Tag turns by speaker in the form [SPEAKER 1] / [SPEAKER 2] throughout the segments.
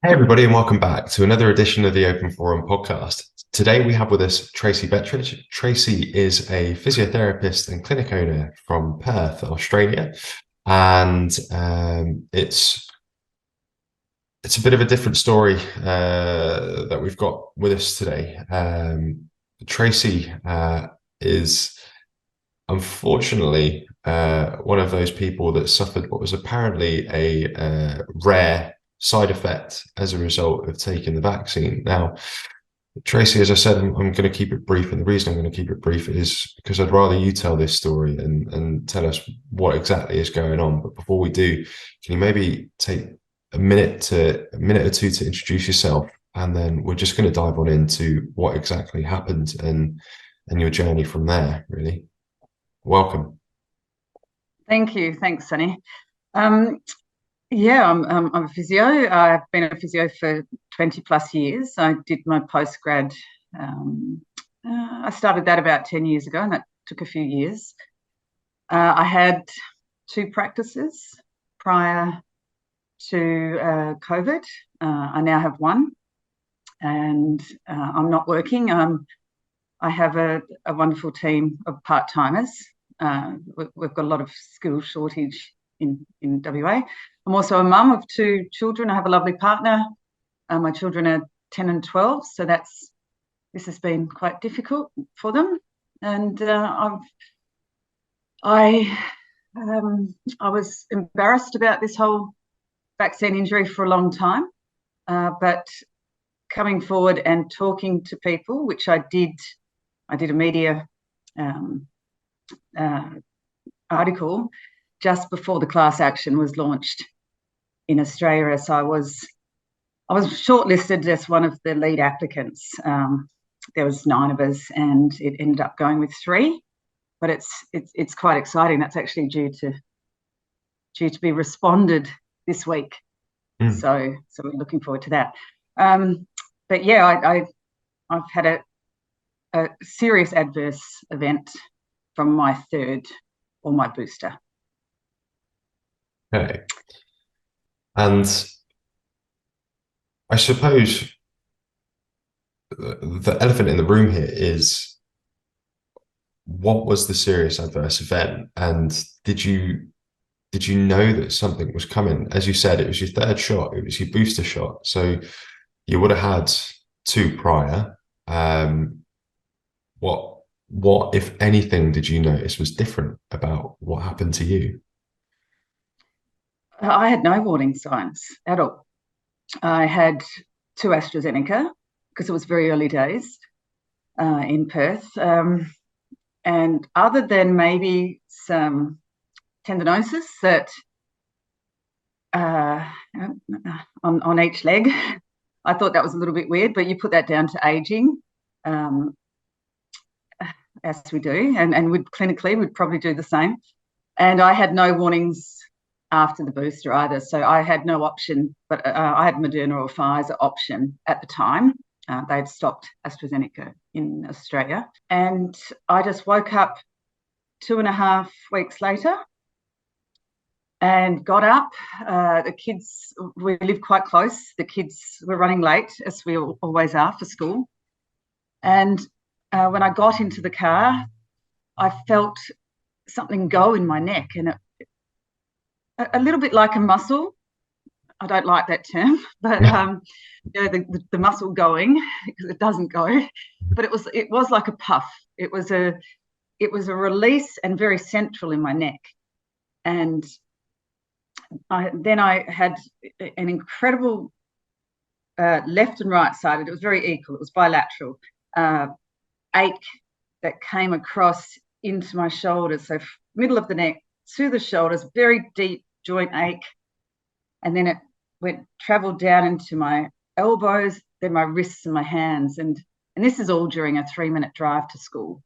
[SPEAKER 1] Hey, everybody, and welcome back to another edition of the Open Forum podcast. Today, we have with us Tracey Bettridge. Tracey is a physiotherapist and clinic owner from Perth, Australia, and it's a bit of a different story that we've got with us today. Tracey is unfortunately one of those people that suffered what was apparently a rare side effect as a result of taking the vaccine. Now, Tracey, as I said, I'm going to keep it brief, and the reason I'm going to keep it brief is because I'd rather you tell this story and tell us what exactly is going on. But before we do, can you maybe take a minute or two to introduce yourself, and then we're just going to dive on into what exactly happened and your journey from there, really. Welcome.
[SPEAKER 2] Thank you. Thanks, Sunny. Yeah, I'm a physio. I've been a physio for 20 plus years. I did my postgrad. I started that about 10 years ago, and that took a few years. I had two practices prior to COVID. I now have one, and I'm not working. I have a wonderful team of part-timers. We've got a lot of skill shortage in WA. I'm also a mum of two children. I have a lovely partner. My children are 10 and 12, so this has been quite difficult for them. And I was embarrassed about this whole vaccine injury for a long time, but coming forward and talking to people, which I did a media article just before the class action was launched in Australia. So I was shortlisted as one of the lead applicants. There was 9 of us, and it ended up going with 3. But it's quite exciting. That's actually due to be responded this week. So we're looking forward to that. But yeah, I've had a serious adverse event from my third or my booster.
[SPEAKER 1] Okay. And I suppose the elephant in the room here is, what was the serious adverse event? And did you know that something was coming? As you said, it was your third shot, it was your booster shot. So you would have had 2 prior. What, if anything, did you notice was different about what happened to you?
[SPEAKER 2] I had no warning signs at all. I had 2 AstraZeneca because it was very early days in Perth. And other than maybe some tendinosis that on each leg, I thought that was a little bit weird, but you put that down to aging, as we do, and clinically we'd probably do the same. And I had no warnings after the booster either, so I had no option, but I had Moderna or Pfizer option at the time. They'd stopped AstraZeneca in Australia, and I just woke up 2.5 weeks later and got up. The kids, we live quite close. The kids were running late, as we always are, for school. And when I got into the car, I felt something go in my neck, and a little bit like a muscle. I don't like that term, but the muscle going, because it doesn't go. But it was like a puff. It was a release, and very central in my neck. And then I had an incredible left and right sided. It was very equal. It was bilateral ache that came across into my shoulders. So middle of the neck to the shoulders, very deep joint ache. And then it traveled down into my elbows, then my wrists and my hands. And this is all during a 3-minute drive to school.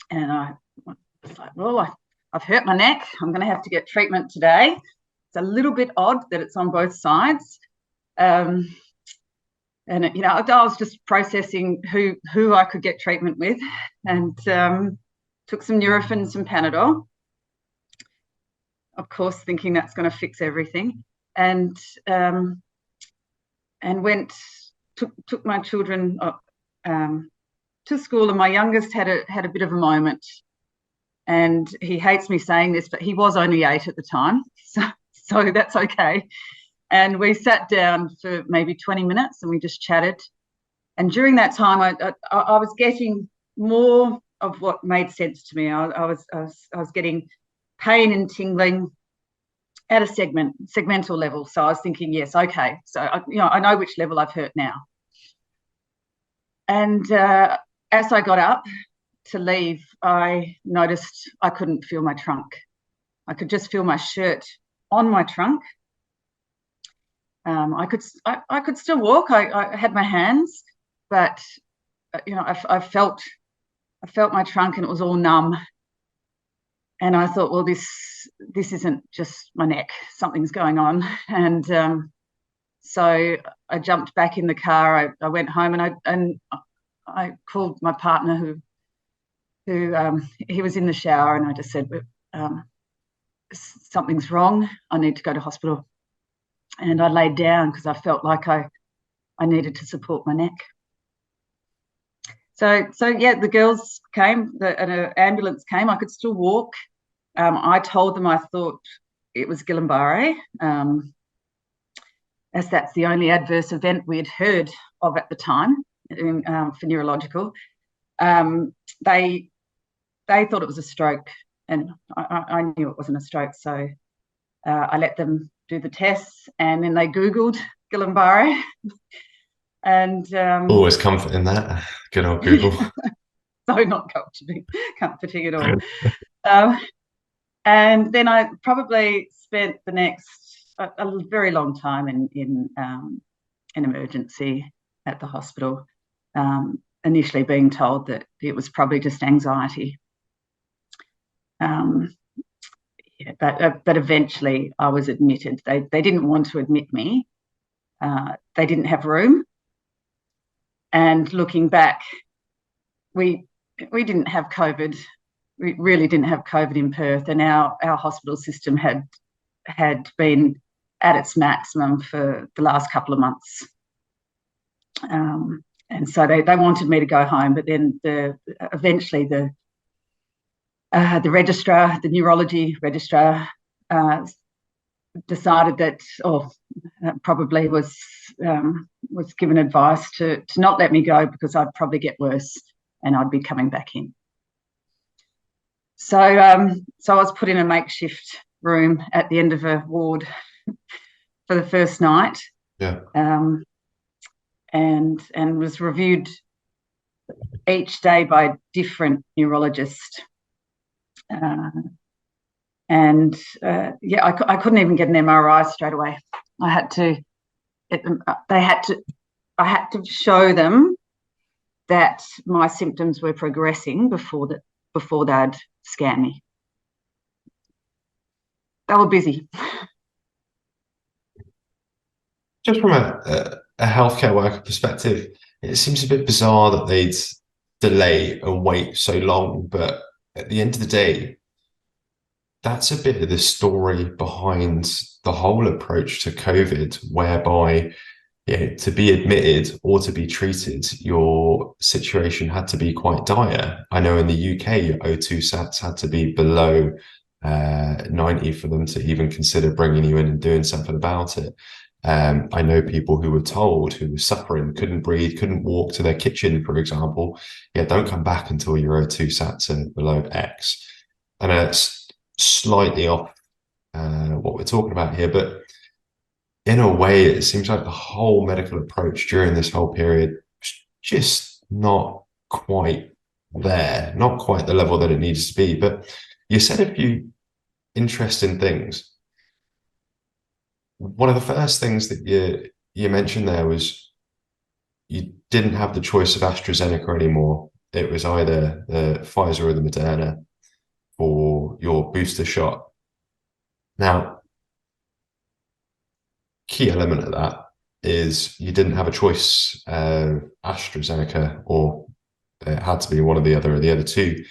[SPEAKER 2] And I was like, well, I've hurt my neck. I'm going to have to get treatment today. It's a little bit odd that it's on both sides. And I was just processing who I could get treatment with, and took some Nurofen, some Panadol, of course, thinking that's going to fix everything. And and took my children to school, and my youngest had a bit of a moment, and he hates me saying this, but he was only 8 at the time, so that's okay. And we sat down for maybe 20 minutes and we just chatted. And during that time, I was getting more of what made sense to me. I was getting pain and tingling at a segmental level. So I was thinking, yes, okay. So I know which level I've hurt now. And as I got up to leave, I noticed I couldn't feel my trunk. I could just feel my shirt on my trunk. I could still walk. I had my hands, but I felt my trunk, and it was all numb. And I thought, well, this isn't just my neck. Something's going on. And so I jumped back in the car. I went home, and I called my partner, who he was in the shower, and I just said, something's wrong. I need to go to hospital. And I laid down because I felt like I needed to support my neck. So yeah, the girls came, an ambulance came. I could still walk. I told them I thought it was Guillain-Barré, as that's the only adverse event we had heard of at the time for neurological. They thought it was a stroke, and I knew it wasn't a stroke. So I let them do the tests, and then they Googled Guillain-Barré. And
[SPEAKER 1] always comfort in that. Good old Google.
[SPEAKER 2] So not comforting at all. And then I probably spent the next a very long time in emergency at the hospital, initially being told that it was probably just anxiety. But eventually I was admitted. They didn't want to admit me. They didn't have room. And looking back, we didn't have COVID. We really didn't have COVID in Perth, and our hospital system had been at its maximum for the last couple of months. And so they wanted me to go home, but then eventually the registrar, the neurology registrar, decided that, or probably was given advice to not let me go because I'd probably get worse and I'd be coming back in. So I was put in a makeshift room at the end of a ward for the first night.
[SPEAKER 1] Yeah.
[SPEAKER 2] And was reviewed each day by a different neurologist. I couldn't even get an MRI straight away. I had to show them that my symptoms were progressing before they'd scan me. They were busy.
[SPEAKER 1] Just from a healthcare worker perspective, it seems a bit bizarre that they'd delay and wait so long, but at the end of the day, that's a bit of the story behind the whole approach to COVID, whereby to be admitted or to be treated, your situation had to be quite dire. I know in the UK, your O2 sats had to be below 90 for them to even consider bringing you in and doing something about it. I know people who were told, who were suffering, couldn't breathe, couldn't walk to their kitchen, for example. Don't come back until your O2 sats are below X. And it's slightly off what we're talking about here, but in a way, it seems like the whole medical approach during this whole period was just not quite there, not quite the level that it needs to be. But you said a few interesting things. One of the first things that you mentioned there was you didn't have the choice of AstraZeneca anymore. It was either the Pfizer or the Moderna for your booster shot. Now, key element of that is you didn't have a choice of AstraZeneca, or it had to be one or the other two.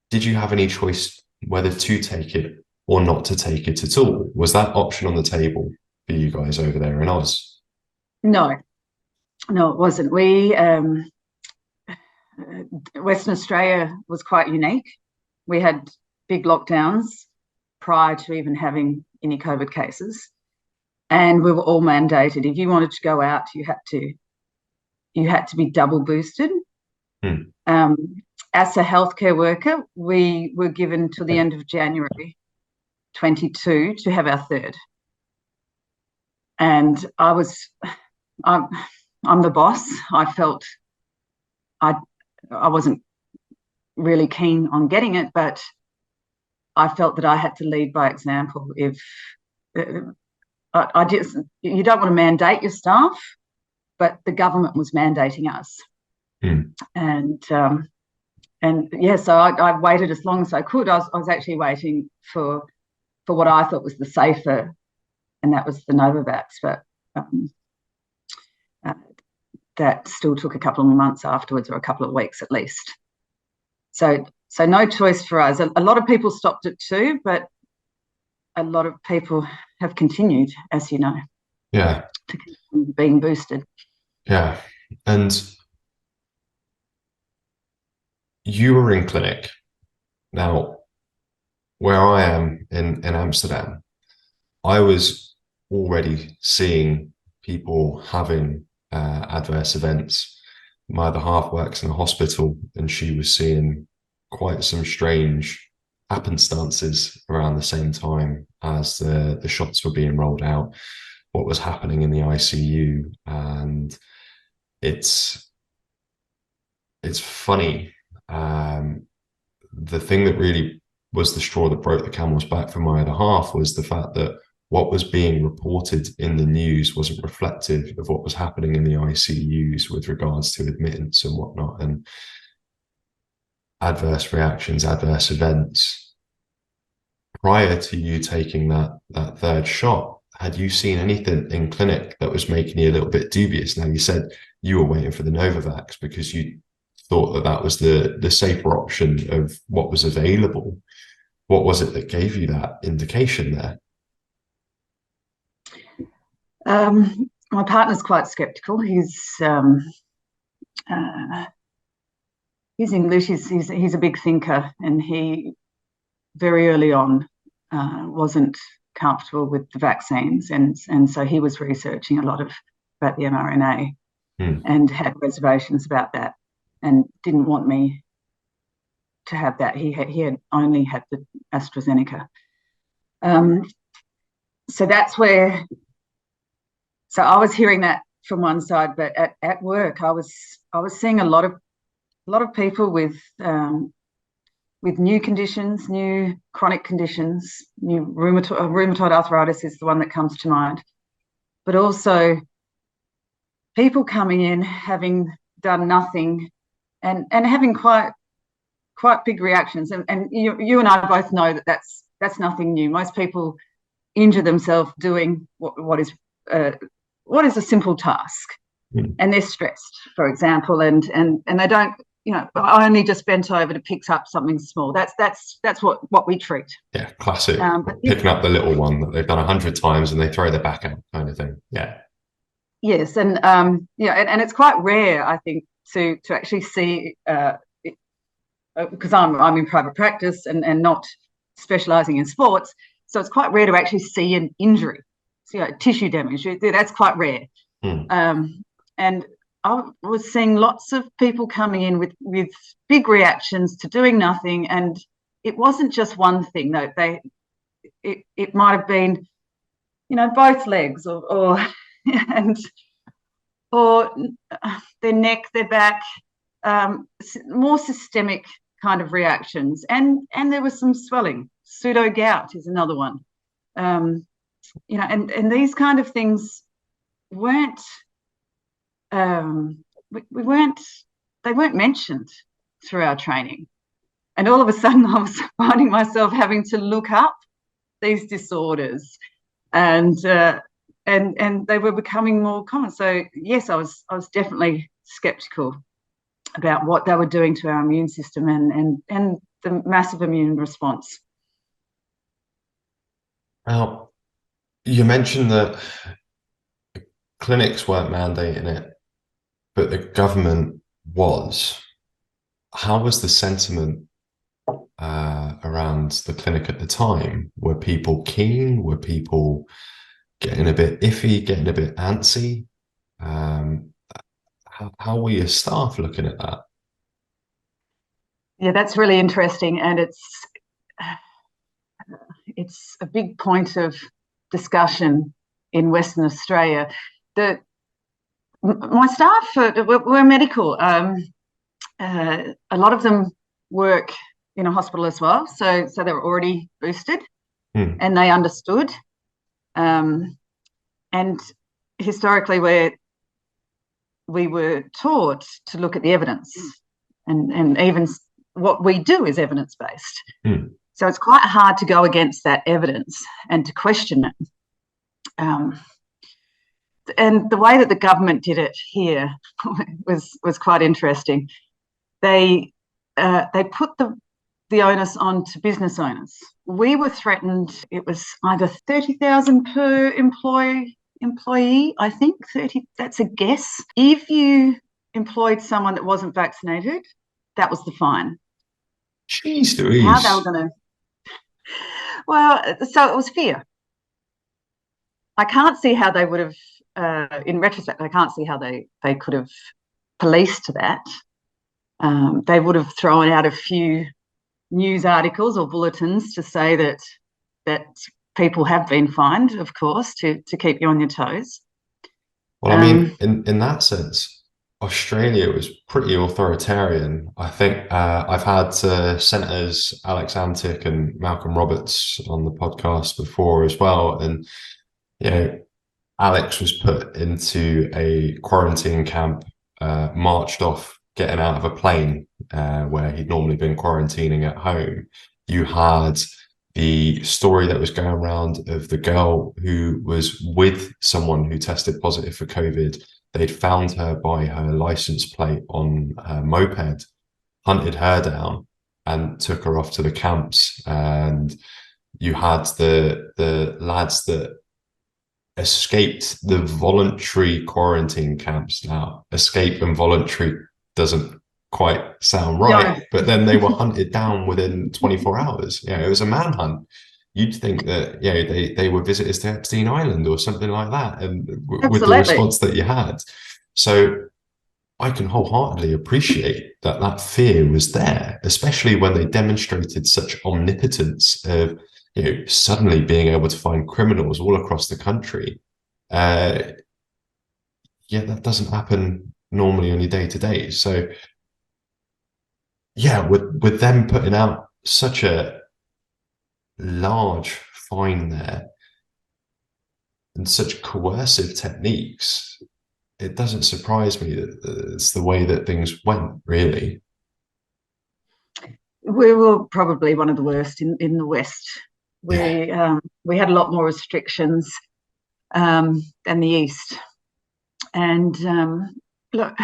[SPEAKER 1] Did you have any choice whether to take it or not to take it at all? Was that option on the table for you guys over there in Oz?
[SPEAKER 2] No, No, it wasn't. Western Australia was quite unique. We had big lockdowns prior to even having any COVID cases, and we were all mandated. If you wanted to go out, you had to be double boosted.
[SPEAKER 1] Hmm.
[SPEAKER 2] As a healthcare worker, we were given till the end of January 22 to have our third. And I'm, I'm the boss. I felt I wasn't really keen on getting it, but I felt that I had to lead by example. If I just, you don't want to mandate your staff, but the government was mandating us,
[SPEAKER 1] Hmm.
[SPEAKER 2] and yeah, so I waited as long as I could. I was actually waiting for what I thought was the safer, and that was the Novavax, but um, uh, that still took a couple of months afterwards, or a couple of weeks at least. So no choice for us. A lot of people stopped it too, but a lot of people have continued, as you know,
[SPEAKER 1] Yeah.
[SPEAKER 2] to being boosted.
[SPEAKER 1] Yeah. And you were in clinic. Now, where I am in Amsterdam, I was already seeing people having adverse events. My other half works in a hospital, and she was seeing quite some strange happenstances around the same time as the shots were being rolled out, what was happening in the ICU. And it's funny. The thing that really was the straw that broke the camel's back for my other half was the fact that what was being reported in the news wasn't reflective of what was happening in the ICUs with regards to admittance and whatnot, and adverse reactions, adverse events. Prior to you taking that third shot, had you seen anything in clinic that was making you a little bit dubious? Now, you said you were waiting for the Novavax because you thought that was the safer option of what was available. What was it that gave you that indication there?
[SPEAKER 2] My partner's quite sceptical. Uh, he's English. He's a big thinker, and he very early on wasn't comfortable with the vaccines, and so he was researching a lot about the mRNA and had reservations about that, and didn't want me to have that. He had only had the AstraZeneca. So that's where. So I was hearing that from one side, but at work I was seeing a lot of people with new conditions, new chronic conditions, new rheumatoid arthritis is the one that comes to mind, but also people coming in having done nothing and having quite big reactions. And you and I both know that that's nothing new. Most people injure themselves doing what is a simple task, and they're stressed, for example, and they don't. I only just bent over to pick up something small. That's what we treat.
[SPEAKER 1] Yeah, classic. Picking up the little one that they've done 100 times and they throw their back out, kind of thing. Yeah.
[SPEAKER 2] Yes, and and it's quite rare, I think, to actually see because I'm in private practice and not specialising in sports, so it's quite rare to actually see an injury, so, tissue damage. That's quite rare. And I was seeing lots of people coming in with big reactions to doing nothing, and it wasn't just one thing. Though it might have been, both legs, or and or their neck, their back, more systemic kind of reactions, and there was some swelling. Pseudo gout is another one. And these kind of things weren't. We weren't. They weren't mentioned through our training, and all of a sudden, I was finding myself having to look up these disorders, and they were becoming more common. So yes, I was definitely skeptical about what they were doing to our immune system and the massive immune response.
[SPEAKER 1] Now, you mentioned that clinics weren't mandating it. but the government was. How was the sentiment around the clinic at the time? Were people keen? Were people getting a bit iffy, getting a bit antsy? Um, how were your staff looking at that?
[SPEAKER 2] Yeah, that's really interesting, and it's a big point of discussion in Western Australia. My staff were medical. A lot of them work in a hospital as well, so they were already boosted,
[SPEAKER 1] Hmm.
[SPEAKER 2] and they understood. And historically, we were taught to look at the evidence, and even what we do is evidence based.
[SPEAKER 1] Hmm.
[SPEAKER 2] So it's quite hard to go against that evidence and to question it. And the way that the government did it here was quite interesting. They put the onus on to business owners. We were threatened. It was either 30,000 per employee, I think 30. That's a guess. If you employed someone that wasn't vaccinated, that was the fine.
[SPEAKER 1] Jeez
[SPEAKER 2] How they were
[SPEAKER 1] Louise.
[SPEAKER 2] going to. Well, so it was fear. I can't see how they would have, in retrospect, I can't see how they could have policed that. They would have thrown out a few news articles or bulletins to say that people have been fined, of course, to keep you on your toes.
[SPEAKER 1] Well, I mean, in that sense, Australia was pretty authoritarian. I think I've had Senators Alex Antic and Malcolm Roberts on the podcast before as well, and you know, Alex was put into a quarantine camp, marched off, getting out of a plane where he'd normally been quarantining at home. You had the story that was going around of the girl who was with someone who tested positive for COVID. They'd found her by her license plate on her moped, hunted her down, and took her off to the camps. And you had the lads that escaped the voluntary quarantine camps. Now, escape and voluntary doesn't quite sound
[SPEAKER 2] No,
[SPEAKER 1] right, but then they were hunted down within 24 hours. It was a manhunt. You'd think that they were visitors to Epstein Island or something like that, and with the
[SPEAKER 2] absolutely.
[SPEAKER 1] response that you had. So I can wholeheartedly appreciate that that fear was there, especially when they demonstrated such omnipotence of suddenly being able to find criminals all across the country. Uh, yeah, that doesn't happen normally on your day to day. So yeah, with them putting out such a large fine there and such coercive techniques, it doesn't surprise me that it's the way that things went, really.
[SPEAKER 2] We were probably one of the worst in the West.
[SPEAKER 1] Yeah.
[SPEAKER 2] We had a lot more restrictions than the East. And look,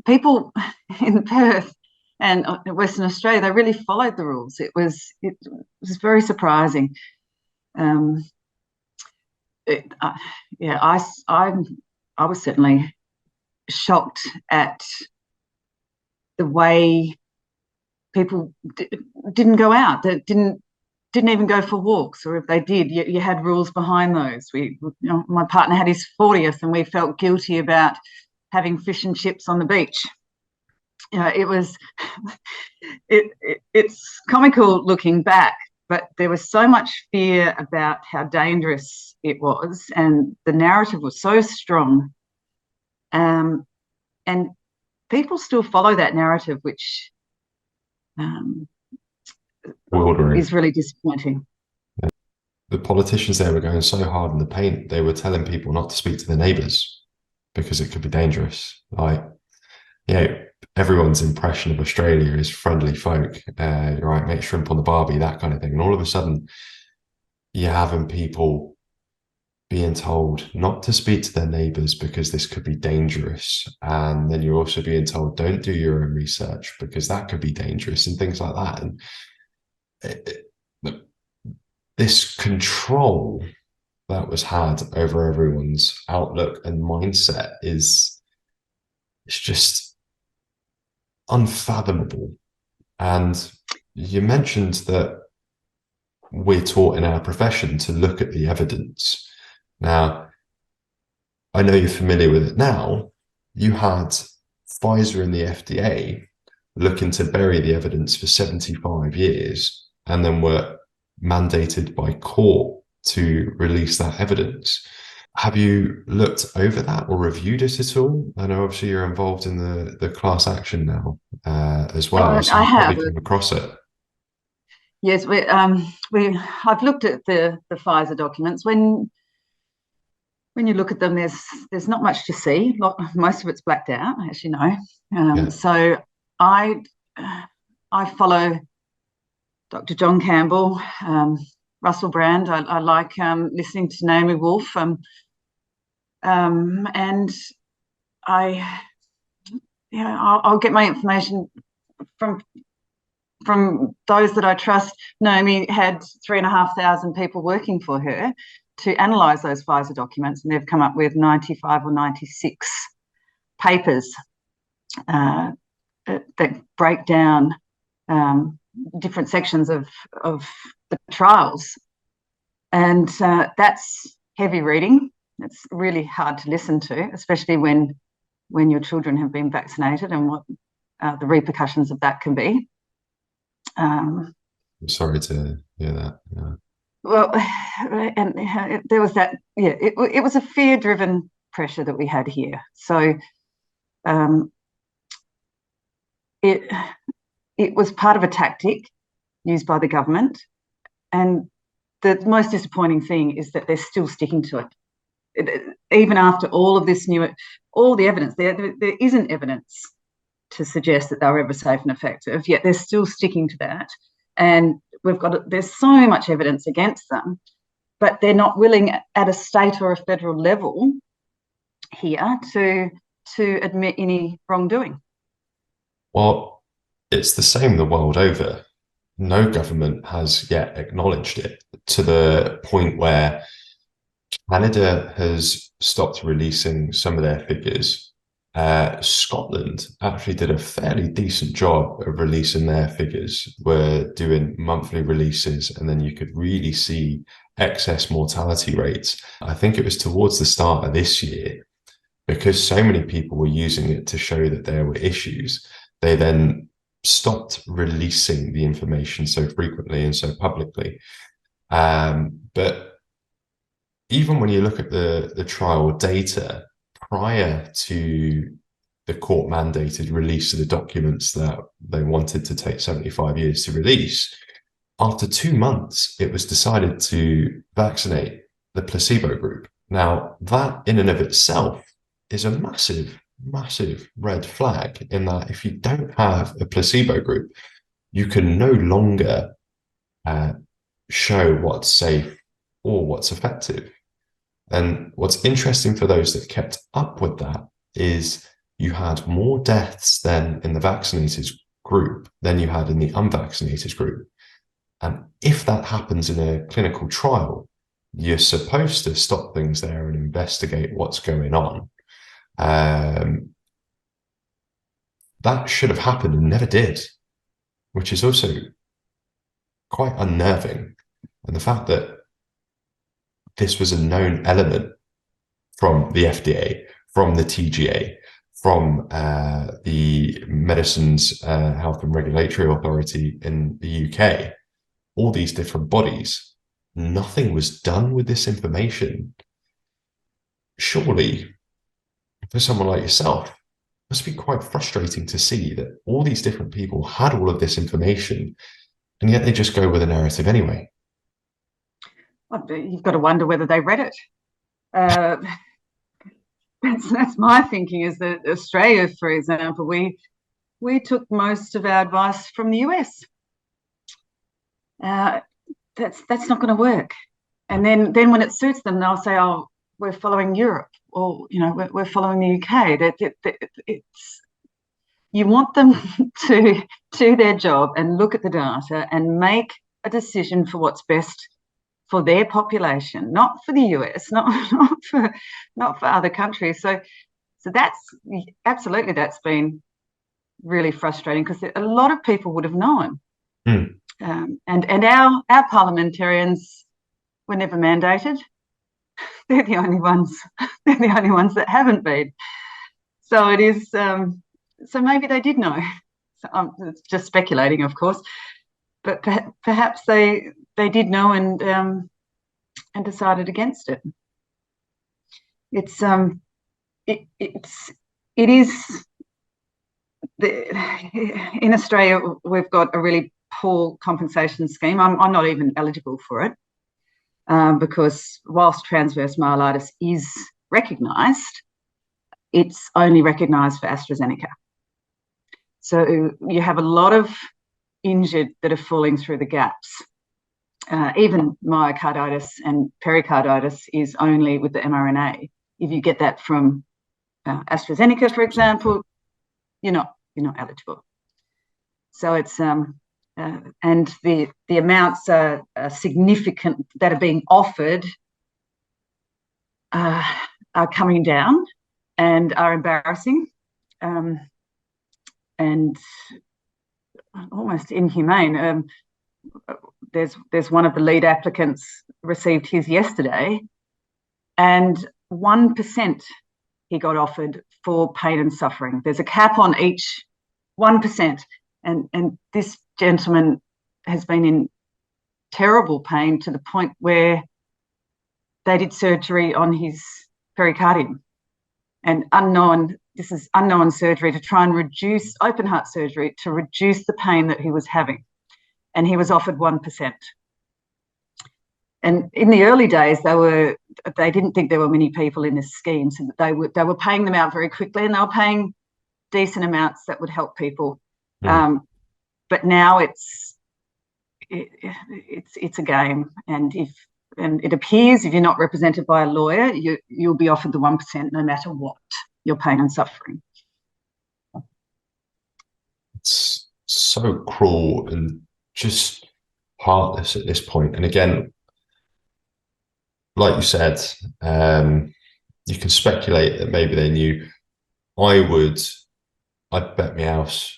[SPEAKER 2] people in Perth and Western Australia, they really followed the rules. It was very surprising. Um, yeah, I was certainly shocked at the way people didn't go out, that didn't even go for walks, or if they did, you had rules behind those. My partner had his 40th, and we felt guilty about having fish and chips on the beach. It was it's comical looking back, but there was so much fear about how dangerous it was, and the narrative was so strong, and people still follow that narrative, which um,
[SPEAKER 1] Wildering.
[SPEAKER 2] is really disappointing.
[SPEAKER 1] The politicians there were going so hard in the paint, they were telling people not to speak to their neighbours because it could be dangerous. Like, everyone's impression of Australia is friendly folk. You're right, make shrimp on the barbie, that kind of thing. And all of a sudden, you're having people being told not to speak to their neighbours because this could be dangerous. And then you're also being told, don't do your own research because that could be dangerous and things like that. And this control that was had over everyone's outlook and mindset is it's just unfathomable. And you mentioned that we're taught in our profession to look at the evidence. Now, I know you're familiar with it now. You had Pfizer and the FDA looking to bury the evidence for 75 years and then were mandated by court to release that evidence. Have you looked over that or reviewed it at all? I know obviously you're involved in the class action now as well, so
[SPEAKER 2] I
[SPEAKER 1] you've
[SPEAKER 2] have.
[SPEAKER 1] probably come across it.
[SPEAKER 2] Yes, I've looked at the Pfizer documents. When you look at them, there's not much to see. Most of it's blacked out, as you know.
[SPEAKER 1] Yeah.
[SPEAKER 2] So I follow Dr. John Campbell, Russell Brand. I like listening to Naomi Wolf, and I'll get my information from those that I trust. Naomi had 3,500 people working for her to analyse those Pfizer documents, and they've come up with 95 or 96 papers that break down different sections of the trials. And that's heavy reading. It's really hard to listen to, especially when your children have been vaccinated and what the repercussions of that can be.
[SPEAKER 1] I'm sorry to hear that. Yeah.
[SPEAKER 2] Well, and there was that, it was a fear-driven pressure that we had here. So it was part of a tactic used by the government. And the most disappointing thing is that they're still sticking to it. Even after all of this all the evidence, there isn't evidence to suggest that they were ever safe and effective, yet they're still sticking to that. And there's so much evidence against them, but they're not willing at a state or a federal level here to admit any wrongdoing.
[SPEAKER 1] Well, it's the same the world over. No government has yet acknowledged it, to the point where Canada has stopped releasing some of their figures. Scotland actually did a fairly decent job of releasing their figures. We're doing monthly releases, and then you could really see excess mortality rates. I think it was towards the start of this year, because so many people were using it to show that there were issues. They then stopped releasing the information so frequently and so publicly. But even when you look at the trial data prior to the court mandated release of the documents that they wanted to take 75 years to release, after 2 months, it was decided to vaccinate the placebo group. Now, that in and of itself is a massive, massive red flag, in that if you don't have a placebo group, you can no longer show what's safe or what's effective. And what's interesting for those that kept up with that is you had more deaths than in the vaccinated group than you had in the unvaccinated group. And if that happens in a clinical trial, you're supposed to stop things there and investigate what's going on. That should have happened and never did, which is also quite unnerving. And the fact that this was a known element from the FDA, from the TGA, from the Medicines Health and Regulatory Authority in the UK, all these different bodies, nothing was done with this information. Surely, for someone like yourself, it must be quite frustrating to see that all these different people had all of this information, and yet they just go with a narrative anyway.
[SPEAKER 2] You've got to wonder whether they read it. That's my thinking, is that Australia, for example, we took most of our advice from the US. That's not going to work. And then when it suits them, they'll say, "Oh, we're following Europe," or we're following the UK. You want them to do their job and look at the data and make a decision for what's best for their population, not for the US, not for other countries. So So that's been really frustrating, because a lot of people would have known. And our parliamentarians were never mandated. They're the only ones. They're the only ones that haven't been. So it is. So maybe they did know. So I'm just speculating, of course, but perhaps they did know and decided against it. It's it is. In Australia, we've got a really poor compensation scheme. I'm not even eligible for it, because whilst transverse myelitis is recognised, it's only recognised for AstraZeneca. So you have a lot of injured that are falling through the gaps. Even myocarditis and pericarditis is only with the mRNA. If you get that from AstraZeneca, for example, you're not eligible. So it's and the amounts are significant that are being offered are coming down and are embarrassing, and almost inhumane. There's one of the lead applicants received his yesterday, and 1% he got offered for pain and suffering. There's a cap on each 1%, and this gentleman has been in terrible pain to the point where they did surgery on his pericardium, and this is unknown surgery to try and reduce, open heart surgery to reduce the pain that he was having, and he was offered 1%. And in the early days, they didn't think there were many people in this scheme, so they were paying them out very quickly, and they were paying decent amounts that would help people. But now it's a game, and it appears if you're not represented by a lawyer, you'll be offered the 1% no matter what your pain and suffering.
[SPEAKER 1] It's so cruel and just heartless at this point. And again, like you said, you can speculate that maybe they knew. I'd bet my house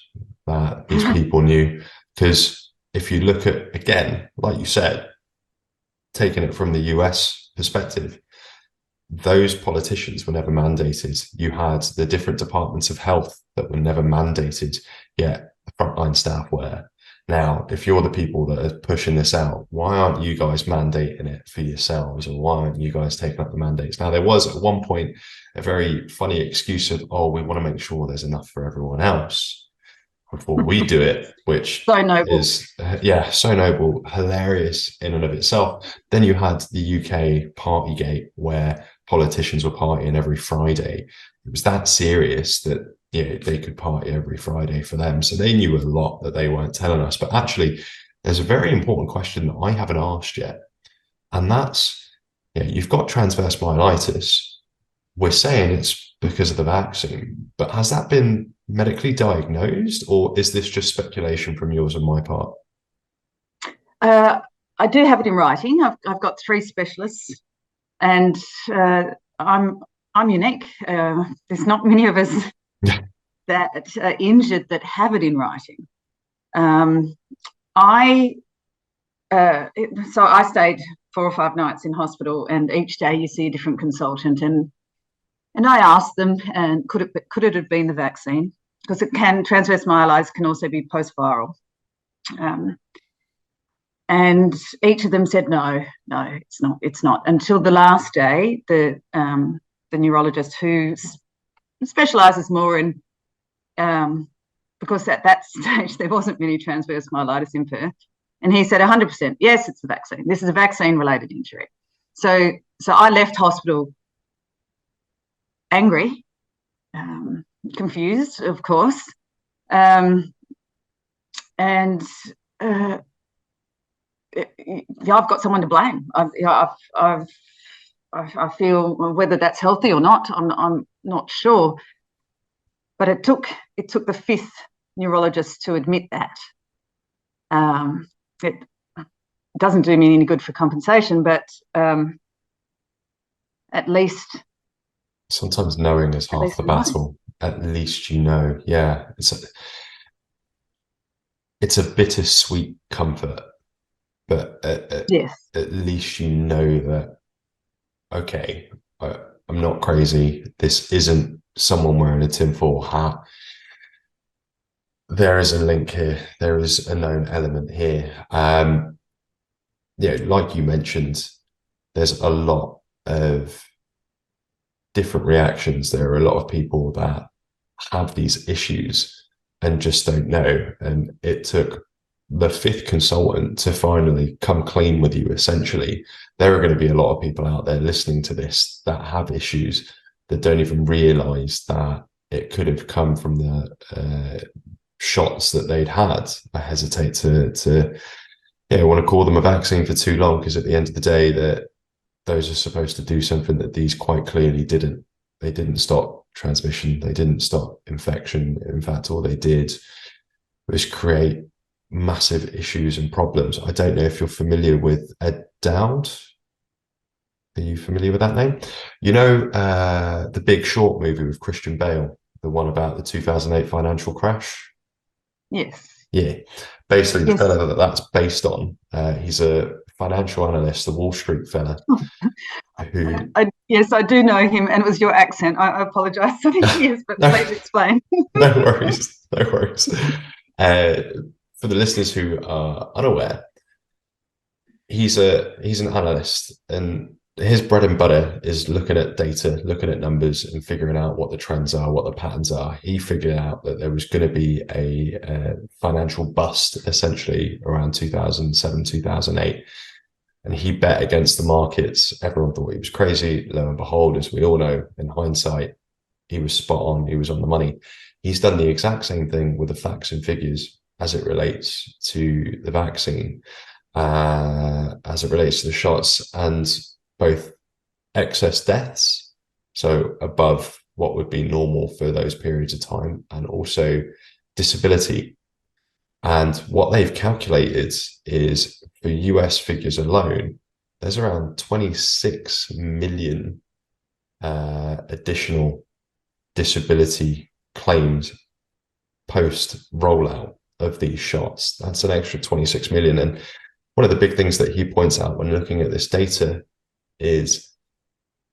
[SPEAKER 1] that these people knew, because if you look at, again, like you said, taking it from the US perspective, those politicians were never mandated. You had the different departments of health that were never mandated, yet the frontline staff were. Now, if you're the people that are pushing this out, why aren't you guys mandating it for yourselves, or why aren't you guys taking up the mandates? Now, there was at one point a very funny excuse of, oh, we want to make sure there's enough for everyone else before we do it, which
[SPEAKER 2] so noble.
[SPEAKER 1] Is, so noble, hilarious in and of itself. Then you had the UK Partygate, where politicians were partying every Friday. It was that serious that they could party every Friday for them. So they knew a lot that they weren't telling us. But actually, there's a very important question that I haven't asked yet. And that's, you've got transverse myelitis. We're saying it's because of the vaccine, but has that been medically diagnosed, or is this just speculation from yours and my part?
[SPEAKER 2] I do have it in writing. I've got 3 specialists, and I'm unique. There's not many of us that are injured that have it in writing. I stayed 4 or 5 nights in hospital, and each day you see a different consultant, and I asked them, and could it have been the vaccine? Because transverse myelitis can also be post-viral. And each of them said, no, it's not. Until the last day, the neurologist, who specialises more in, because at that stage there wasn't many transverse myelitis in Perth, and he said 100%, yes, it's the vaccine. This is a vaccine-related injury. So I left hospital angry, confused, of course, and I've got someone to blame. I feel, whether that's healthy or not, I'm not sure. But it took the 5th neurologist to admit that. It doesn't do me any good for compensation, but at least
[SPEAKER 1] Sometimes knowing is
[SPEAKER 2] At
[SPEAKER 1] half
[SPEAKER 2] least
[SPEAKER 1] the
[SPEAKER 2] we know.
[SPEAKER 1] battle. At least you know. Yeah, it's a bittersweet comfort, but
[SPEAKER 2] Yes.
[SPEAKER 1] at least you know that, okay, I'm not crazy. This isn't someone wearing a tinfoil hat. There is a link here. There is a known element here. Yeah, like you mentioned, there's a lot of different reactions. There are a lot of people that have these issues and just don't know. And it took the fifth consultant to finally come clean with you, essentially. There are going to be a lot of people out there listening to this that have issues that don't even realize that it could have come from the shots that they'd had. I hesitate to yeah, want to call them a vaccine for too long, because at the end of the day, that those are supposed to do something that these quite clearly didn't. They didn't stop transmission. They didn't stop infection. In fact, all they did was create massive issues and problems. I don't know if you're familiar with Ed Dowd. Are you familiar with that name? You know, the Big Short movie with Christian Bale, the one about the 2008 financial crash?
[SPEAKER 2] Yes.
[SPEAKER 1] Yeah. Basically, the
[SPEAKER 2] Yes.
[SPEAKER 1] fella that that's based on, he's a financial analyst, the Wall Street fella, who
[SPEAKER 2] Yes, I do know him, and it was your accent. I apologise for the years, but
[SPEAKER 1] no,
[SPEAKER 2] please explain.
[SPEAKER 1] no worries, no worries. Uh, for the listeners who are unaware, he's an analyst, and his bread and butter is looking at data, looking at numbers, and figuring out what the trends are, what the patterns are. He figured out that there was going to be a financial bust essentially around 2007, 2008. And he bet against the markets. Everyone thought he was crazy. Lo and behold, as we all know, in hindsight, he was spot on. He was on the money. He's done the exact same thing with the facts and figures as it relates to the vaccine, as it relates to the shots, and both excess deaths, so above what would be normal for those periods of time, and also disability. And what they've calculated is for US figures alone, there's around 26 million additional disability claims post rollout of these shots. That's an extra 26 million. And one of the big things that he points out when looking at this data is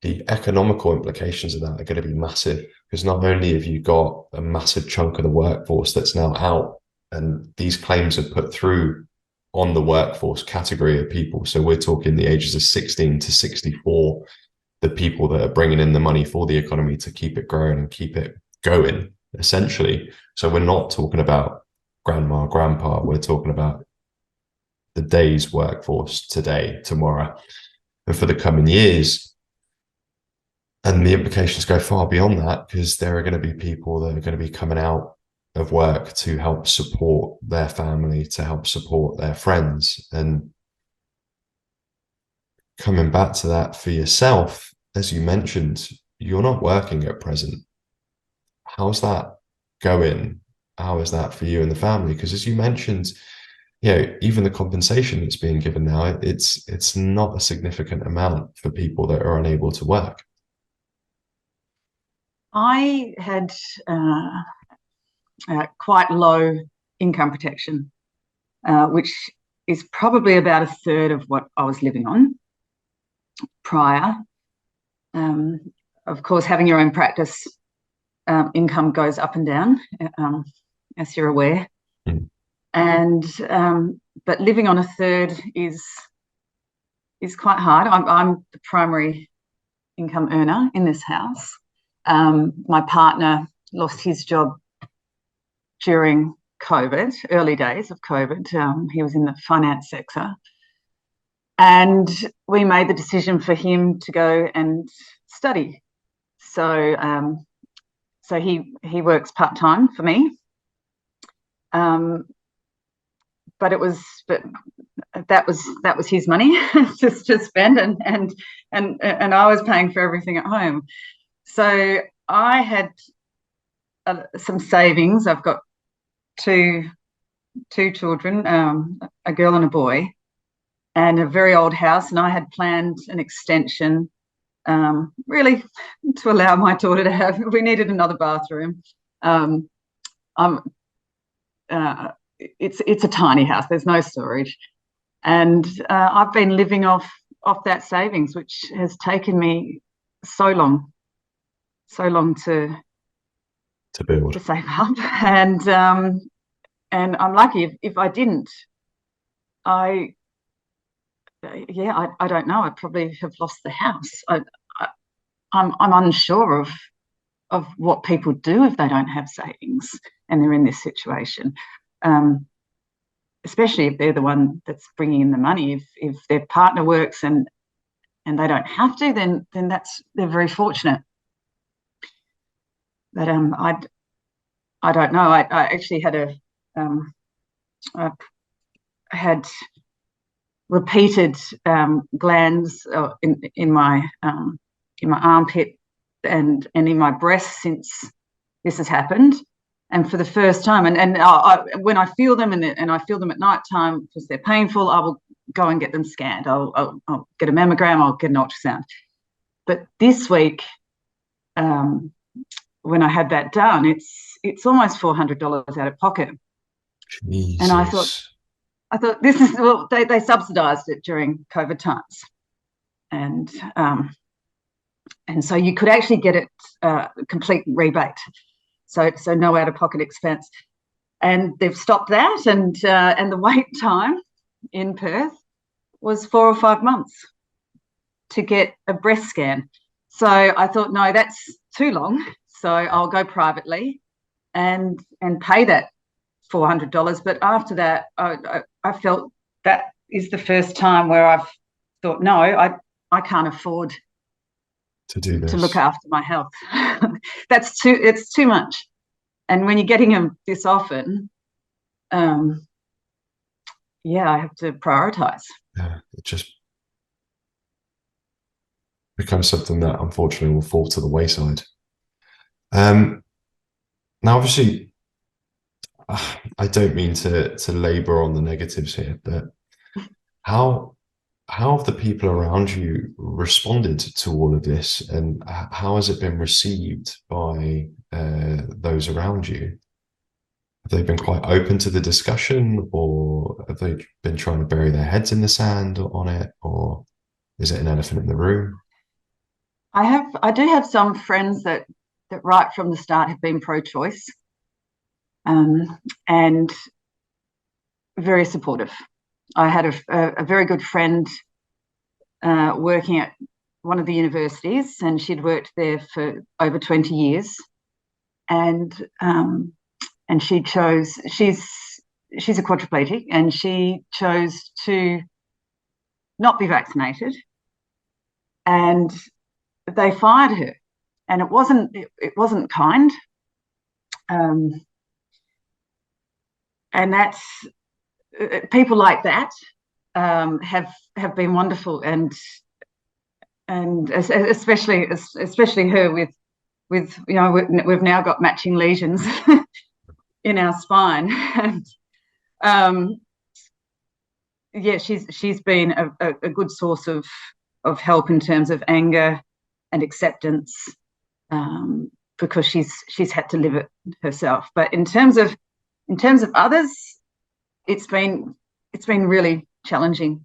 [SPEAKER 1] the economical implications of that are going to be massive, because not only have you got a massive chunk of the workforce that's now out, and these claims are put through on the workforce category of people. So we're talking the ages of 16 to 64, the people that are bringing in the money for the economy to keep it growing and keep it going, essentially. So we're not talking about grandma, grandpa. We're talking about the day's workforce today, tomorrow, and for the coming years. And the implications go far beyond that, because there are going to be people that are going to be coming out of work to help support their family, to help support their friends. And coming back to that for yourself, as you mentioned, you're not working at present. How's that going? How is that for you and the family? Because as you mentioned, you know, even the compensation that's being given now, it's not a significant amount for people that are unable to work.
[SPEAKER 2] I had quite low income protection, which is probably about a third of what I was living on prior. Of course, having your own practice, income goes up and down, as you're aware.
[SPEAKER 1] Mm.
[SPEAKER 2] And but living on a third is quite hard. I'm the primary income earner in this house. My partner lost his job during COVID, early days of COVID. He was in the finance sector. And we made the decision for him to go and study. So so he works part-time for me. But that was his money just to spend, and I was paying for everything at home. So I had some savings. I've got two children, a girl and a boy, and a very old house. And I had planned an extension really to allow my daughter to have. We needed another bathroom. It's a tiny house. There's no storage, and I've been living off that savings, which has taken me so long to
[SPEAKER 1] build.
[SPEAKER 2] to save up, and I'm lucky. If I didn't, I don't know. I'd probably have lost the house. I'm unsure of what people do if they don't have savings and they're in this situation, especially if they're the one that's bringing in the money. If their partner works and they don't have to, then they're very fortunate. But I don't know. I actually had I had repeated glands in my armpit and in my breast since this has happened, and for the first time, and when I feel them and I feel them at night time because they're painful, I will go and get them scanned. I'll get a mammogram, I'll get an ultrasound. But this week, when I had that done, it's almost $400 out of pocket.
[SPEAKER 1] Jesus.
[SPEAKER 2] And I thought this is, well, they subsidised it during COVID times, and so you could actually get it complete rebate, so no out of pocket expense. And they've stopped that, and the wait time in Perth was 4 or 5 months to get a breast scan. So I thought, no, that's too long. So I'll go privately and pay that $400. But after that, I felt that is the first time where I've thought, no, I can't afford
[SPEAKER 1] to do this,
[SPEAKER 2] to look after my health. It's too much. And when you're getting them this often, I have to prioritize.
[SPEAKER 1] Yeah, it just becomes something that unfortunately will fall to the wayside. Now, obviously, I don't mean to labor on the negatives here, but how have the people around you responded to all of this, and how has it been received by those around you? Have they been quite open to the discussion, or have they been trying to bury their heads in the sand on it, or is it an elephant in the room?
[SPEAKER 2] I do have some friends that right from the start have been pro-choice, and very supportive. I had a very good friend working at one of the universities, and she'd worked there for over 20 years, and she chose, she's a quadriplegic, and she chose to not be vaccinated, and they fired her, and it wasn't kind, and that's people like that have been wonderful, and especially her with we've now got matching lesions in our spine, and she's been a good source of help in terms of anger and acceptance, because she's had to live it herself. But in terms of others, it's been really challenging.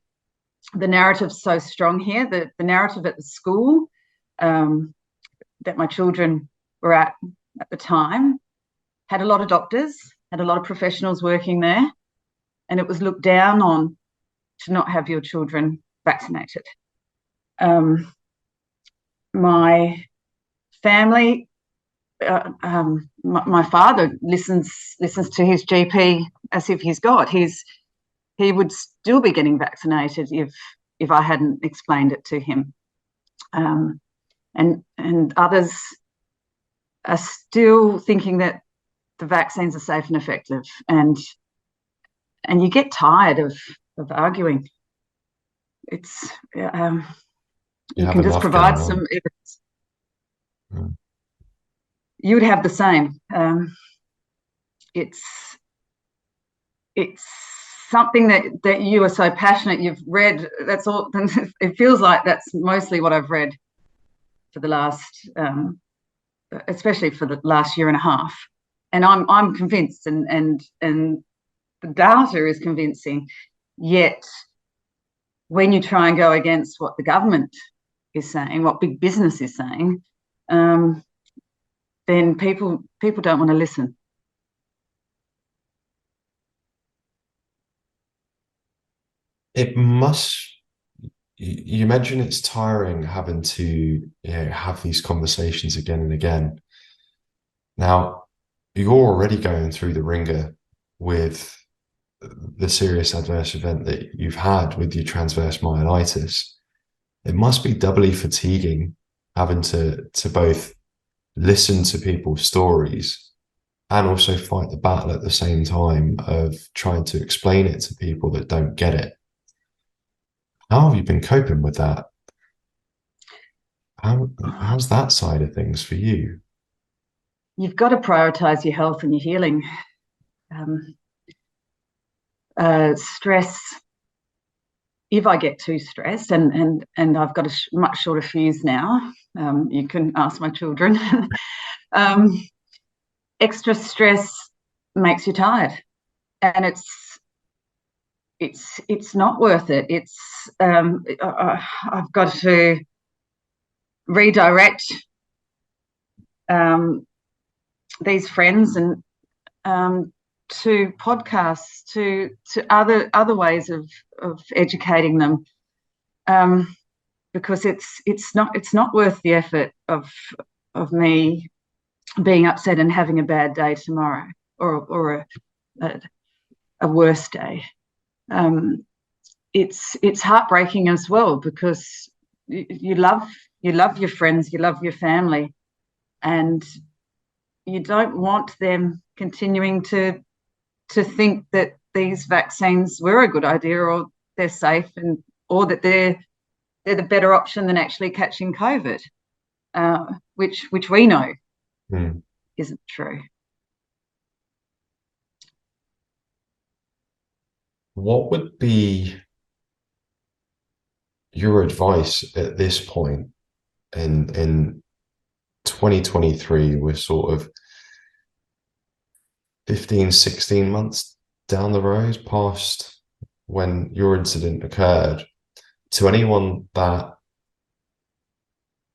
[SPEAKER 2] The narrative's so strong here. The narrative at the school that my children were at the time had a lot of doctors, had a lot of professionals working there, and it was looked down on to not have your children vaccinated. My family, my father listens to his GP as if he's God. He would still be getting vaccinated if I hadn't explained it to him. And others are still thinking that the vaccines are safe and effective, and you get tired of arguing. It's you can just provide some evidence. Mm. You would have the same. It's something that you are so passionate. You've read. That's all. It feels like that's mostly what I've read for the last, especially for the last year and a half, and I'm convinced, and the data is convincing. Yet, when you try and go against what the government is saying, what big business is saying, then people don't want to listen.
[SPEAKER 1] It must. You mentioned it's tiring having to have these conversations again and again. Now, you're already going through the ringer with the serious adverse event that you've had with your transverse myelitis. It must be doubly fatiguing having to both listen to people's stories and also fight the battle at the same time of trying to explain it to people that don't get it. How have you been coping with that? How's that side of things for you?
[SPEAKER 2] You've got to prioritize your health and your healing. Stress, if I get too stressed, and I've got a much shorter fuse now, you can ask my children, extra stress makes you tired, and it's not worth it. I've got to redirect these friends and to podcasts, to other ways of educating them, because it's not worth the effort of me being upset and having a bad day tomorrow, or a worse day. It's heartbreaking as well, because you love your friends, you love your family, and you don't want them continuing to think that these vaccines were a good idea, or they're safe, or that they're the better option than actually catching COVID, which we know isn't true.
[SPEAKER 1] What would be your advice at this point in 2023? We're sort of 15, 16 months down the road past when your incident occurred, to anyone that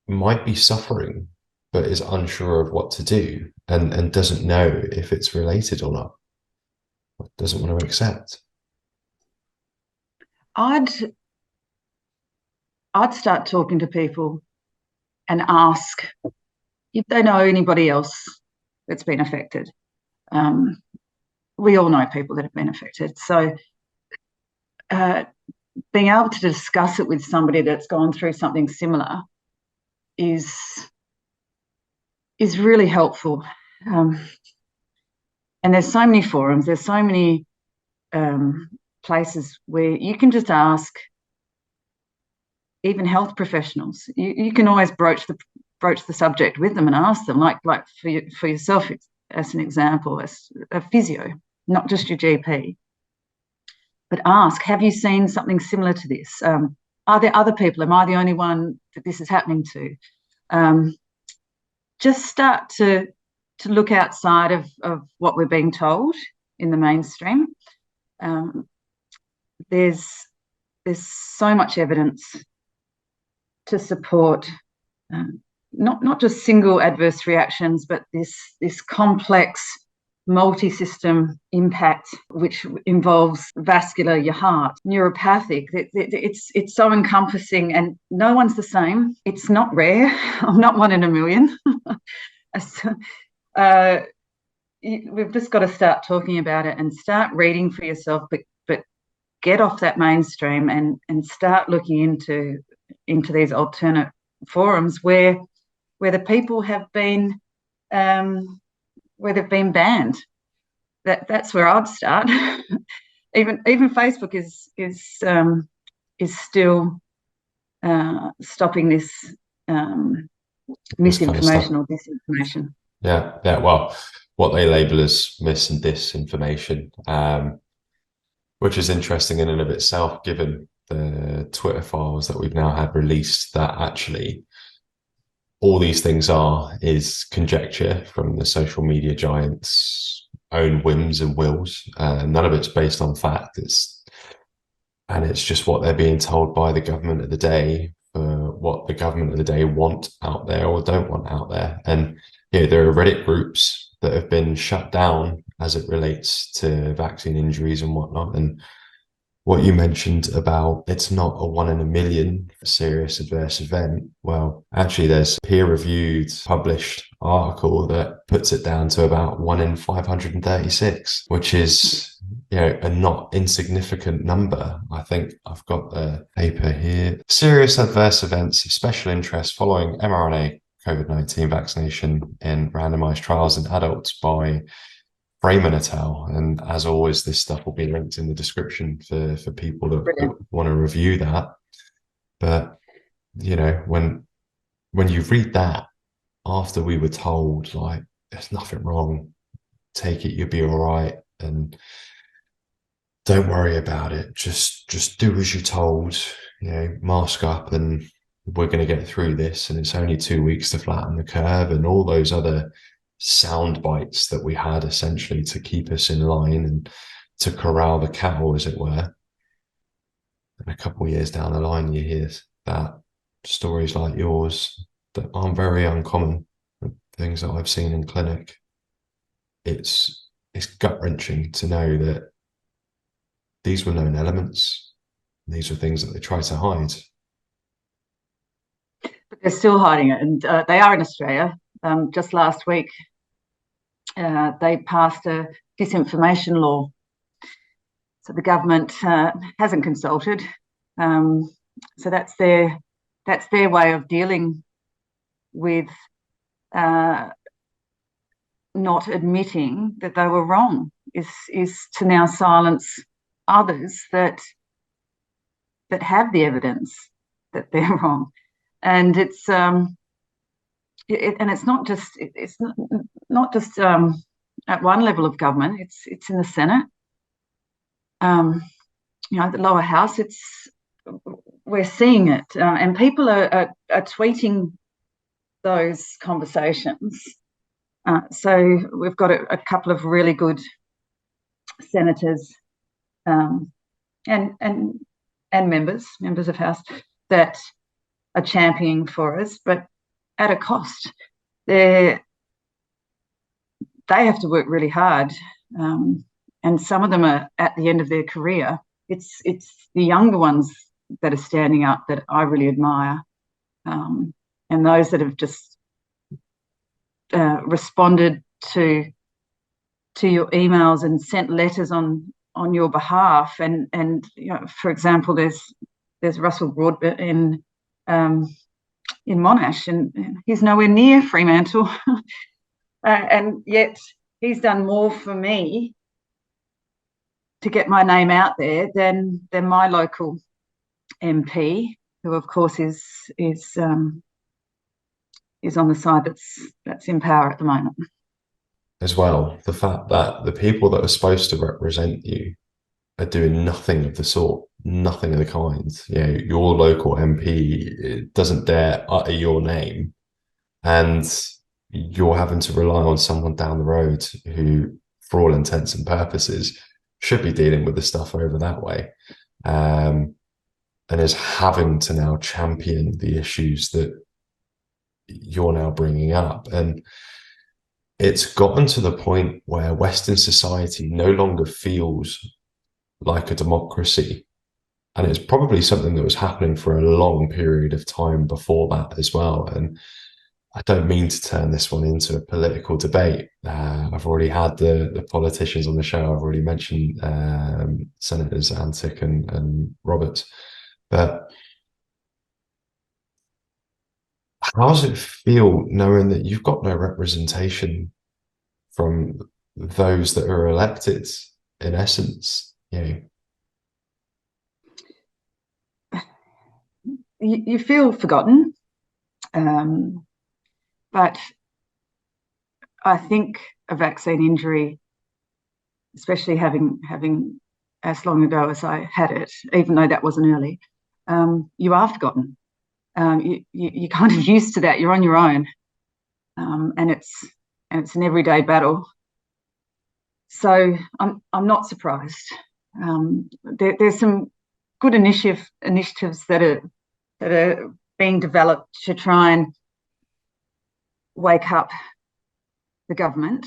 [SPEAKER 1] might be suffering but is unsure of what to do and doesn't know if it's related or not, doesn't want to accept?
[SPEAKER 2] I'd start talking to people and ask if they know anybody else that's been affected. We all know people that have been affected. So being able to discuss it with somebody that's gone through something similar is really helpful. And there's so many forums, there's so many places where you can just ask even health professionals. You can always broach the subject with them and ask them, like for yourself, as an example, as a physio, not just your GP, but ask, have you seen something similar to this? Are there other people? Am I the only one that this is happening to? Just start to look outside of what we're being told in the mainstream. There's so much evidence to support not just single adverse reactions, but this complex multi-system impact, which involves vascular, your heart, neuropathic. It's so encompassing, and no one's the same. It's not rare. I'm not one in a million. We've just got to start talking about it and start reading for yourself, but get off that mainstream and start looking into these alternate forums where the people have been where they've been banned. That's where I'd start. even Facebook is still stopping this misinformation or disinformation.
[SPEAKER 1] Yeah. Well, what they label as mis and disinformation, which is interesting in and of itself, given the Twitter files that we've now had released that actually all these things are is conjecture from the social media giants' own whims and wills. None of it's based on fact. It's just what they're being told by the government of the day for what the government of the day want out there or don't want out there. And there are Reddit groups that have been shut down as it relates to vaccine injuries and whatnot. And what you mentioned about it's not a 1 in a million serious adverse event. Well, actually, there's a peer-reviewed published article that puts it down to about 1 in 536, which is a not insignificant number. I think I've got the paper here. Serious adverse events of special interest following mRNA COVID-19 vaccination in randomized trials in adults by Freeman et al. And as always, this stuff will be linked in the description for people that want to review that. But when you read that after we were told like there's nothing wrong, take it, you'll be all right, and don't worry about it. Just do as you're told. Mask up, and we're going to get through this. And it's only 2 weeks to flatten the curve, and all those other sound bites that we had essentially to keep us in line and to corral the cattle, as it were. And a couple of years down the line, you hear that stories like yours that aren't very uncommon, things that I've seen in clinic. It's gut-wrenching to know that these were known elements. These were things that they try to hide.
[SPEAKER 2] But they're still hiding it, and they are in Australia. Just last week, they passed a disinformation law. So the government hasn't consulted. So that's their way of dealing with not admitting that they were wrong. Is to now silence others that have the evidence that they're wrong, and it's not just at one level of government. It's in the Senate. The lower house. We're seeing it, and people are tweeting those conversations. So we've got a couple of really good senators and members of House that are championing for us, but at a cost. They have to work really hard, and some of them are at the end of their career. It's the younger ones that are standing up that I really admire, and those that have just responded to your emails and sent letters on your behalf. And for example, there's Russell Broadbent in Monash, and he's nowhere near Fremantle, and yet he's done more for me to get my name out there than my local MP, who of course is on the side that's in power at the moment.
[SPEAKER 1] As well, the fact that the people that are supposed to represent you are doing nothing of the sort, nothing of the kind. Your local MP doesn't dare utter your name, and you're having to rely on someone down the road who, for all intents and purposes, should be dealing with the stuff over that way, and is having to now champion the issues that you're now bringing up. And it's gotten to the point where Western society no longer feels like a democracy. And it's probably something that was happening for a long period of time before that as well. And I don't mean to turn this one into a political debate. I've already had the politicians on the show. I've already mentioned Senators Antic and Roberts. But how does it feel knowing that you've got no representation from those that are elected, in essence?
[SPEAKER 2] You feel forgotten, but I think a vaccine injury, especially having as long ago as I had it, even though that wasn't early, you are forgotten. you're kind of used to that. You're on your own, and it's an everyday battle. So I'm not surprised. There's some good initiatives that are being developed to try and wake up the government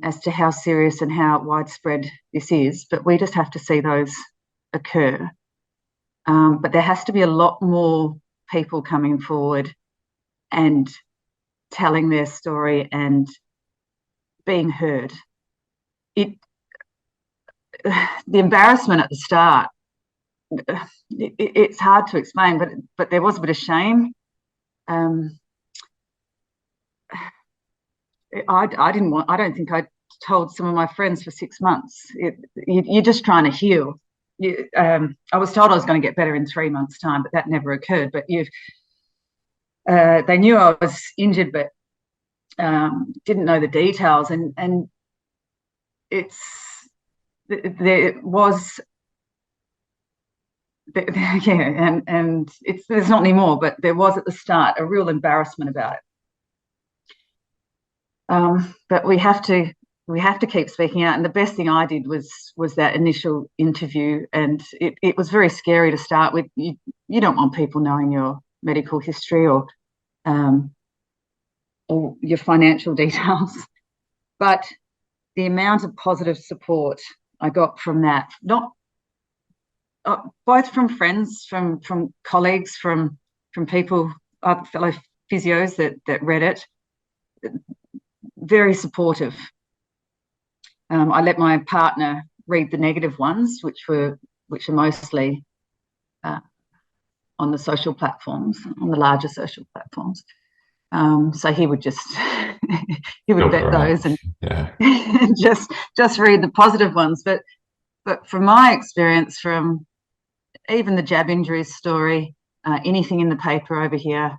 [SPEAKER 2] as to how serious and how widespread this is, but we just have to see those occur. But there has to be a lot more people coming forward and telling their story and being heard. The embarrassment at the start, it's hard to explain, but there was a bit of shame. I don't think I told some of my friends for 6 months. You're just trying to heal. I was told I was going to get better in 3 months' time, but that never occurred. But they knew I was injured, but didn't know the details. And there was, yeah, and there's not anymore, but there was at the start a real embarrassment about it. But we have to keep speaking out. And the best thing I did was that initial interview, and it was very scary to start with. You don't want people knowing your medical history or your financial details, but the amount of positive support I got from that, not both from friends, from colleagues, from people, fellow physios that read it, very supportive. I let my partner read the negative ones, which are mostly on the social platforms, on the larger social platforms. So he would just he would vet those and just read the positive ones. But from my experience, from even the jab injuries story, anything in the paper over here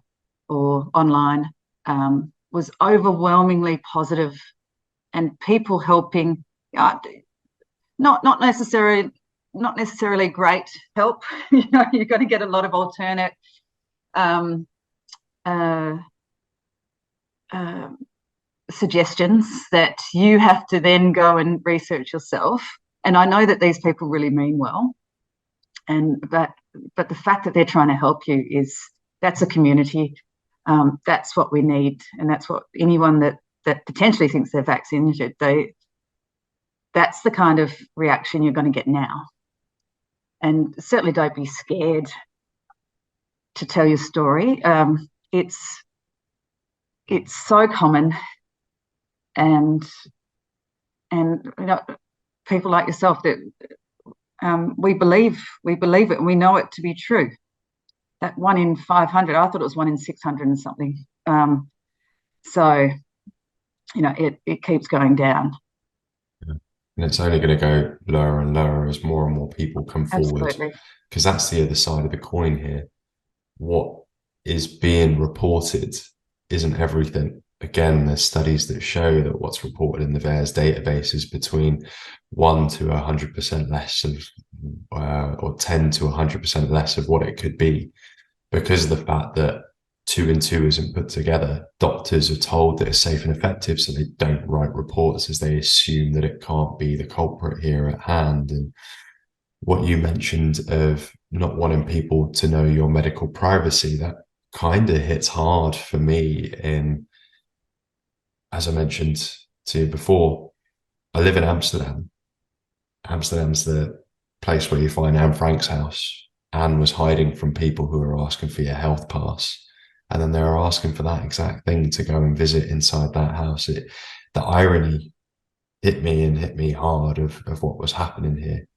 [SPEAKER 2] or online was overwhelmingly positive, and people helping, not necessarily great help. You're going to get a lot of alternate suggestions that you have to then go and research yourself. And I know that these people really mean well, but the fact that they're trying to help you that's a community. That's what we need, and that's what anyone that potentially thinks they're vaccinated, that's the kind of reaction you're going to get now. And certainly don't be scared to tell your story. It's so common, and people like yourself that we believe it, and we know it to be true. That 1 in 500, I thought it was 1 in 600 and something. So it keeps going down.
[SPEAKER 1] Yeah. And it's only going to go lower and lower as more and more people come forward. Because that's the other side of the coin here. What is being reported isn't everything. Again, there's studies that show that what's reported in the VAERS database is between 1 to 100% less of, or 10 to 100% less of what it could be, because of the fact that 2 and 2 isn't put together. Doctors are told that it's safe and effective, so they don't write reports, as they assume that it can't be the culprit here at hand. And what you mentioned of not wanting people to know your medical privacy, that kind of hits hard for me. In, as I mentioned to you before, I live in Amsterdam. Amsterdam's the place where you find Anne Frank's house. Anne was hiding from people who were asking for your health pass. And then they were asking for that exact thing to go and visit inside that house. The irony hit me hard of what was happening here.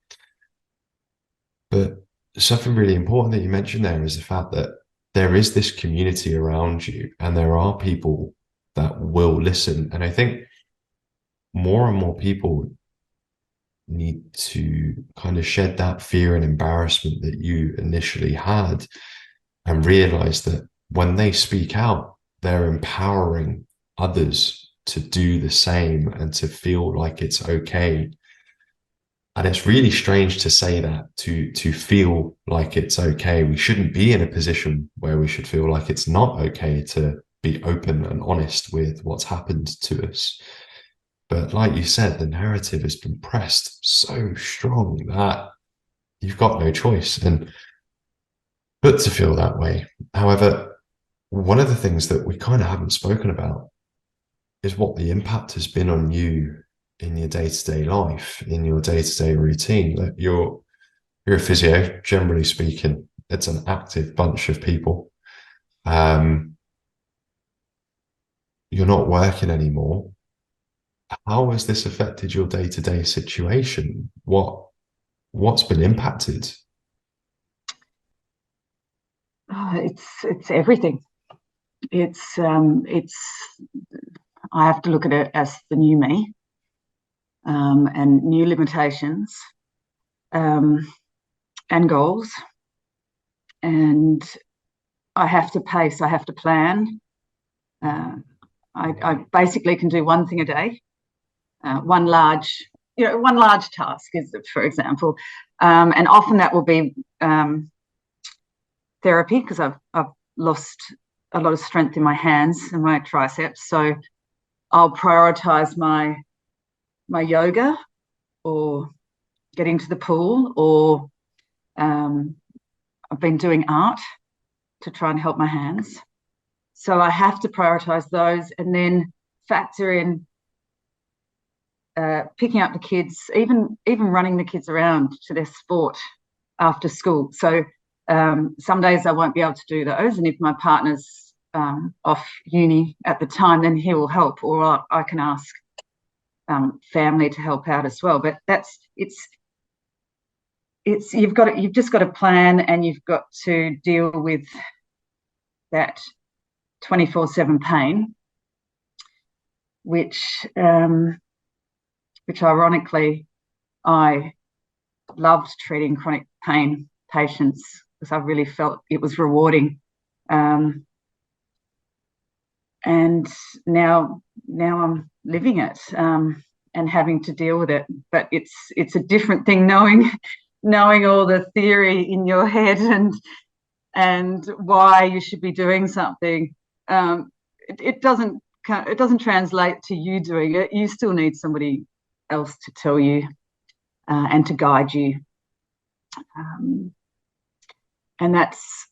[SPEAKER 1] But something really important that you mentioned there is the fact that there is this community around you, and there are people that will listen. And I think more and more people need to kind of shed that fear and embarrassment that you initially had, and realize that when they speak out, they're empowering others to do the same and to feel like it's okay And it's really strange to say that, to feel like it's okay. We shouldn't be in a position where we should feel like it's not okay to be open and honest with what's happened to us. But like you said, the narrative has been pressed so strong that you've got no choice and but to feel that way. However, one of the things that we kind of haven't spoken about is what the impact has been on you in your day-to-day life, in your day-to-day routine. Like you're a physio, generally speaking. It's an active bunch of people. Um, you're not working anymore. How has this affected your day-to-day situation? What's been impacted?
[SPEAKER 2] It's everything. It's I have to look at it as the new me, and new limitations, and goals, and I have to pace. I have to plan. I basically can do one thing a day, one large task is, for example, and often that will be therapy because I've lost a lot of strength in my hands and my triceps. So I'll prioritize my yoga or getting to the pool, or I've been doing art to try and help my hands. So I have to prioritize those and then factor in picking up the kids, even running the kids around to their sport after school. So some days I won't be able to do those. And if my partner's off uni at the time, then he will help, or I can ask family to help out as well. But you've just got to plan, and you've got to deal with that 24/7 pain, which ironically I loved treating chronic pain patients because I really felt it was rewarding. And now I'm living it and having to deal with it. But it's a different thing knowing all the theory in your head and why you should be doing something. It doesn't translate to you doing it. You still need somebody else to tell you and to guide you. And that's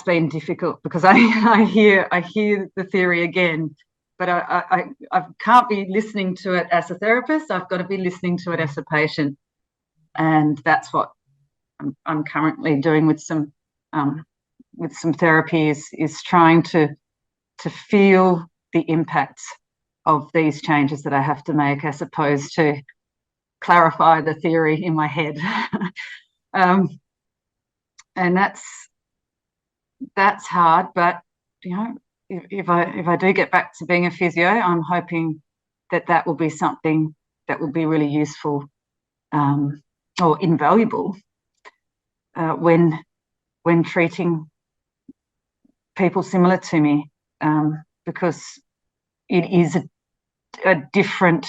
[SPEAKER 2] been difficult because I hear the theory again, but I can't be listening to it as a therapist. I've got to be listening to it as a patient, and that's what I'm currently doing with some therapy is trying to feel the impacts of these changes that I have to make, as opposed to clarify the theory in my head. And that's hard, but if I do get back to being a physio, I'm hoping that will be something that will be really useful or invaluable when treating people similar to me, because it is a different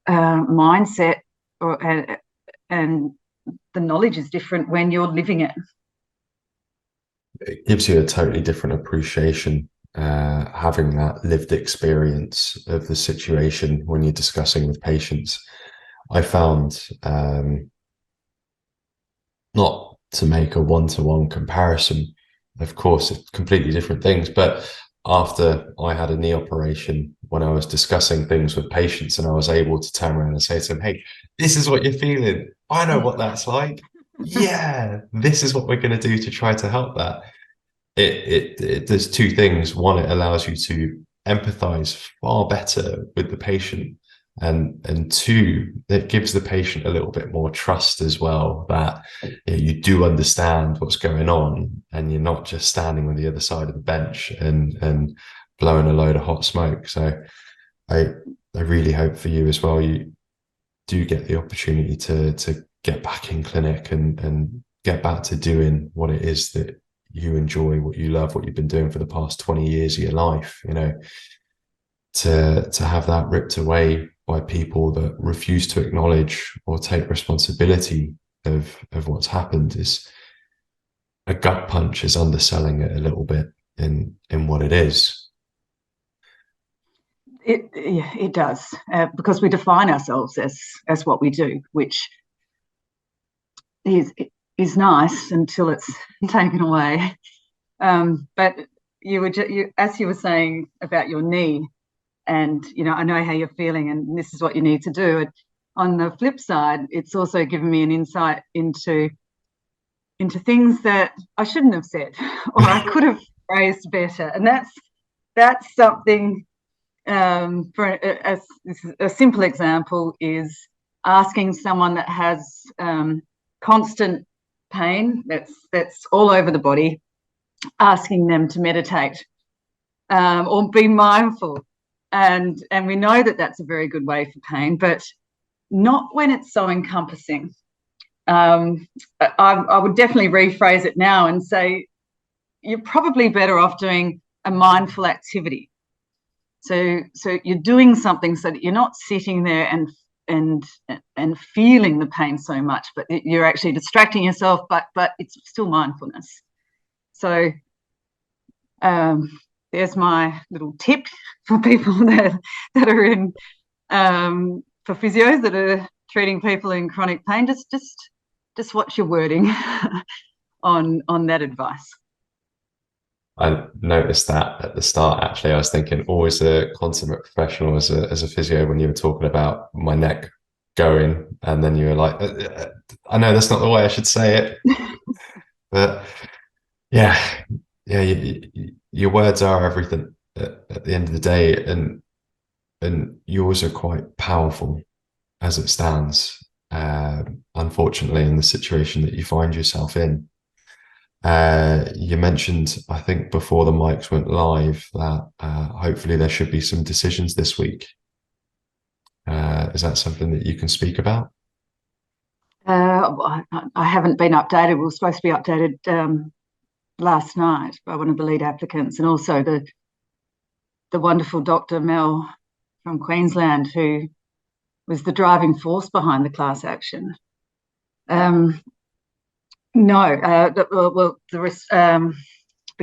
[SPEAKER 2] mindset, and the knowledge is different when you're living it.
[SPEAKER 1] It gives you a totally different appreciation, having that lived experience of the situation when you're discussing with patients. I found, not to make a one-to-one comparison, of course, it's completely different things, but after I had a knee operation, when I was discussing things with patients and I was able to turn around and say to them, hey, this is what you're feeling. I know what that's like. Yeah, this is what we're going to do to try to help that. It does two things. One, it allows you to empathize far better with the patient. And two, it gives the patient a little bit more trust as well, that you do understand what's going on and you're not just standing on the other side of the bench and blowing a load of hot smoke. So I really hope for you as well, you do get the opportunity to get back in clinic and get back to doing what it is that you enjoy, what you love, what you've been doing for the past 20 years of your life. to have that ripped away by people that refuse to acknowledge or take responsibility of what's happened is a gut punch, is underselling it a little bit in what it is.
[SPEAKER 2] It does, because we define ourselves as what we do, which is nice until it's taken away. But as you were saying about your knee, and I know how you're feeling, and this is what you need to do. On the flip side, it's also given me an insight into things that I shouldn't have said, or I could have phrased better, and that's something. For a simple example is asking someone that has constant pain that's all over the body, asking them to meditate or be mindful, and we know that that's a very good way for pain, but not when it's so encompassing. I would definitely rephrase it now and say you're probably better off doing a mindful activity. So you're doing something so that you're not sitting there and feeling the pain so much, but you're actually distracting yourself, but it's still mindfulness. So there's my little tip for people that are in for physios that are treating people in chronic pain. Just watch your wording on that advice.
[SPEAKER 1] I noticed that at the start, actually. I was thinking, always a consummate professional as a physio, when you were talking about my neck going, and then you were like, I know that's not the way I should say it. But yeah, your words are everything at the end of the day, and yours are quite powerful as it stands, unfortunately, in the situation that you find yourself in. You mentioned, I think before the mics went live, that hopefully there should be some decisions this week. Is that something that you can speak about?
[SPEAKER 2] I haven't been updated. We were supposed to be updated last night by one of the lead applicants, and also the wonderful Dr. Mel from Queensland, who was the driving force behind the class action. No, the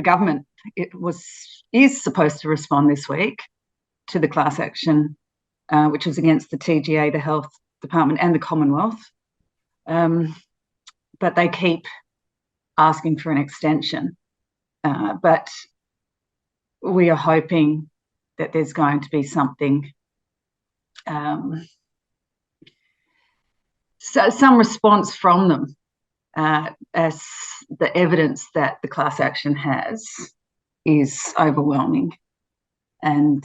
[SPEAKER 2] government is supposed to respond this week to the class action, which was against the TGA, the Health Department, and the Commonwealth. But they keep asking for an extension. But we are hoping that there's going to be something, some response from them. As the evidence that the class action has is overwhelming. And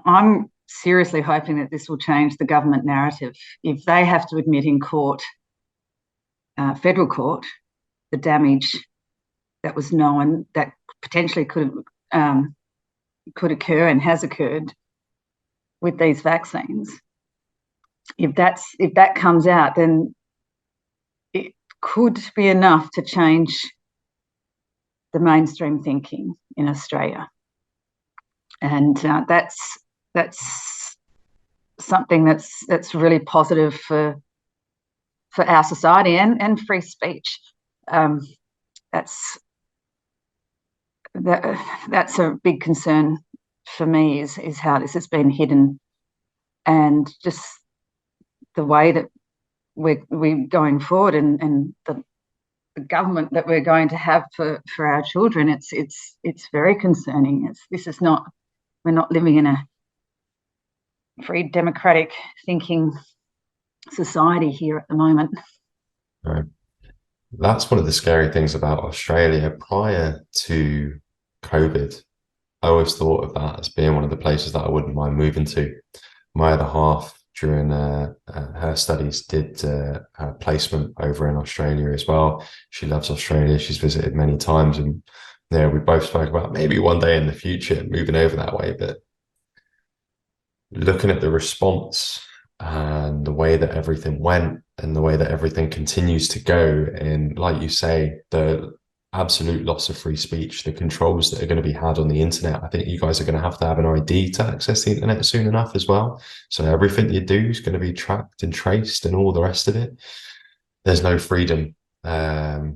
[SPEAKER 2] I'm seriously hoping that this will change the government narrative. If they have to admit in court, federal court, the damage that was known that potentially could occur and has occurred with these vaccines, if that comes out, then it could be enough to change the mainstream thinking in Australia. And that's something that's really positive for our society and free speech. That's a big concern for me, is how this has been hidden, and just the way that we're going forward, and the government that we're going to have for our children. It's very concerning. We're not living in a free democratic thinking society here at the moment.
[SPEAKER 1] Right. That's one of the scary things about Australia. Prior to COVID, I always thought of that as being one of the places that I wouldn't mind moving to. My other half, during her studies, did a placement over in Australia as well. She loves Australia. She's visited many times, and we both spoke about maybe one day in the future moving over that way. But looking at the response and the way that everything went and the way that everything continues to go, and like you say, the absolute loss of free speech, the controls that are going to be had on the internet. I think you guys are going to have an ID to access the internet soon enough as well. So everything you do is going to be tracked and traced and all the rest of it. There's no freedom. That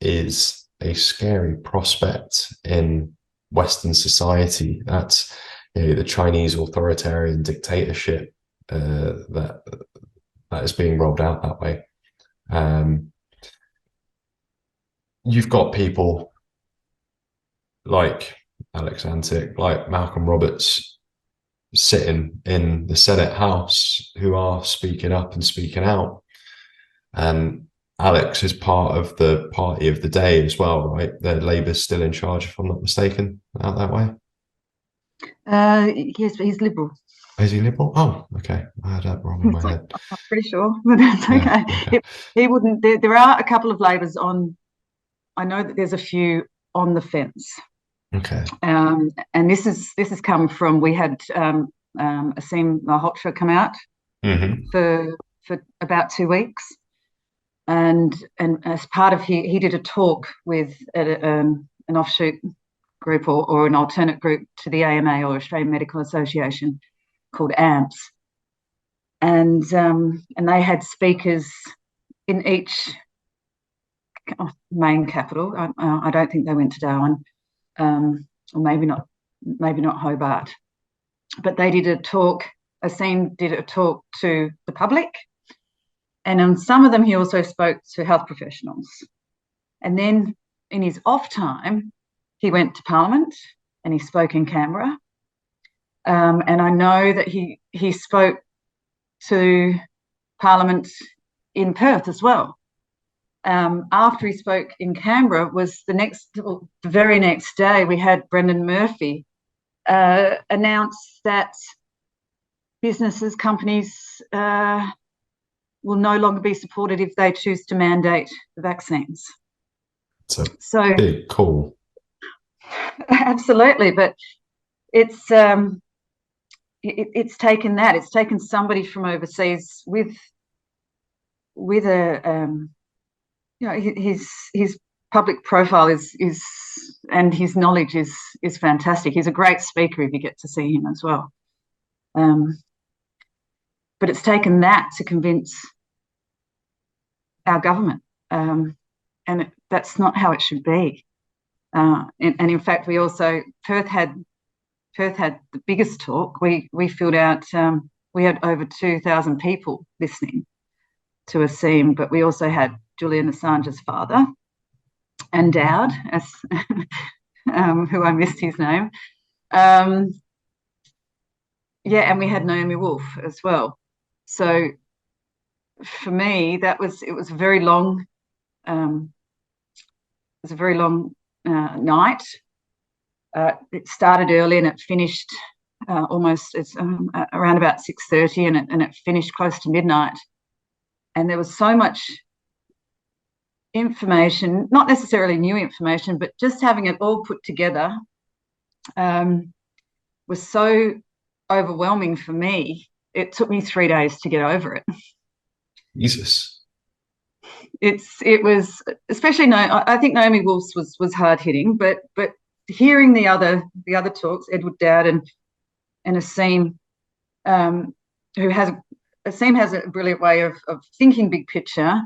[SPEAKER 1] is a scary prospect in Western society. That's, the Chinese authoritarian dictatorship that is being rolled out that way. You've got people like Alex Antic, like Malcolm Roberts, sitting in the Senate House who are speaking up and speaking out. And Alex is part of the party of the day as well, right? The Labour's still in charge, if I'm not mistaken, out that way.
[SPEAKER 2] Yes, but he's Liberal.
[SPEAKER 1] Is he Liberal? Oh, okay. I had that wrong in my head.
[SPEAKER 2] I'm pretty sure, but that's okay.
[SPEAKER 1] Yeah, okay.
[SPEAKER 2] He wouldn't. There are a couple of Labors on. I know that there's a few on the fence.
[SPEAKER 1] Okay.
[SPEAKER 2] And this has come from, we had Asim Malhotra come out for about 2 weeks, and as part of he did a talk with an offshoot group or an alternate group to the AMA, or Australian Medical Association, called AMPS, and they had speakers in each main capital. I don't think they went to Darwin, or maybe not Hobart, but they did a talk. Asim did a talk to the public, and on some of them he also spoke to health professionals. And then in his off time, he went to Parliament and he spoke in Canberra. And I know that he spoke to Parliament in Perth as well. After he spoke in Canberra, the very next day, we had Brendan Murphy announce that businesses, companies will no longer be supported if they choose to mandate the vaccines.
[SPEAKER 1] So big call.
[SPEAKER 2] Absolutely, but it's taken that. It's taken somebody from overseas with a his public profile is and his knowledge is fantastic. He's a great speaker if you get to see him as well. But it's taken that to convince our government, and that's not how it should be. And in fact, we also Perth had the biggest talk. We filled out. We had over 2,000 people listening to Asim, but we also had Julian Assange's father, and Dowd, who I missed his name. And we had Naomi Wolf as well. So for me, it was a very long. It was a very long night. It started early and it finished almost around about 6:30, and it finished close to midnight. And there was so much information, not necessarily new information, but just having it all put together was so overwhelming for me. It took me 3 days to get over it.
[SPEAKER 1] Jesus.
[SPEAKER 2] It was, especially, I think Naomi Wolf's was hard hitting, but hearing the other talks, Edward Dowd and Asim, Asim has a brilliant way of thinking big picture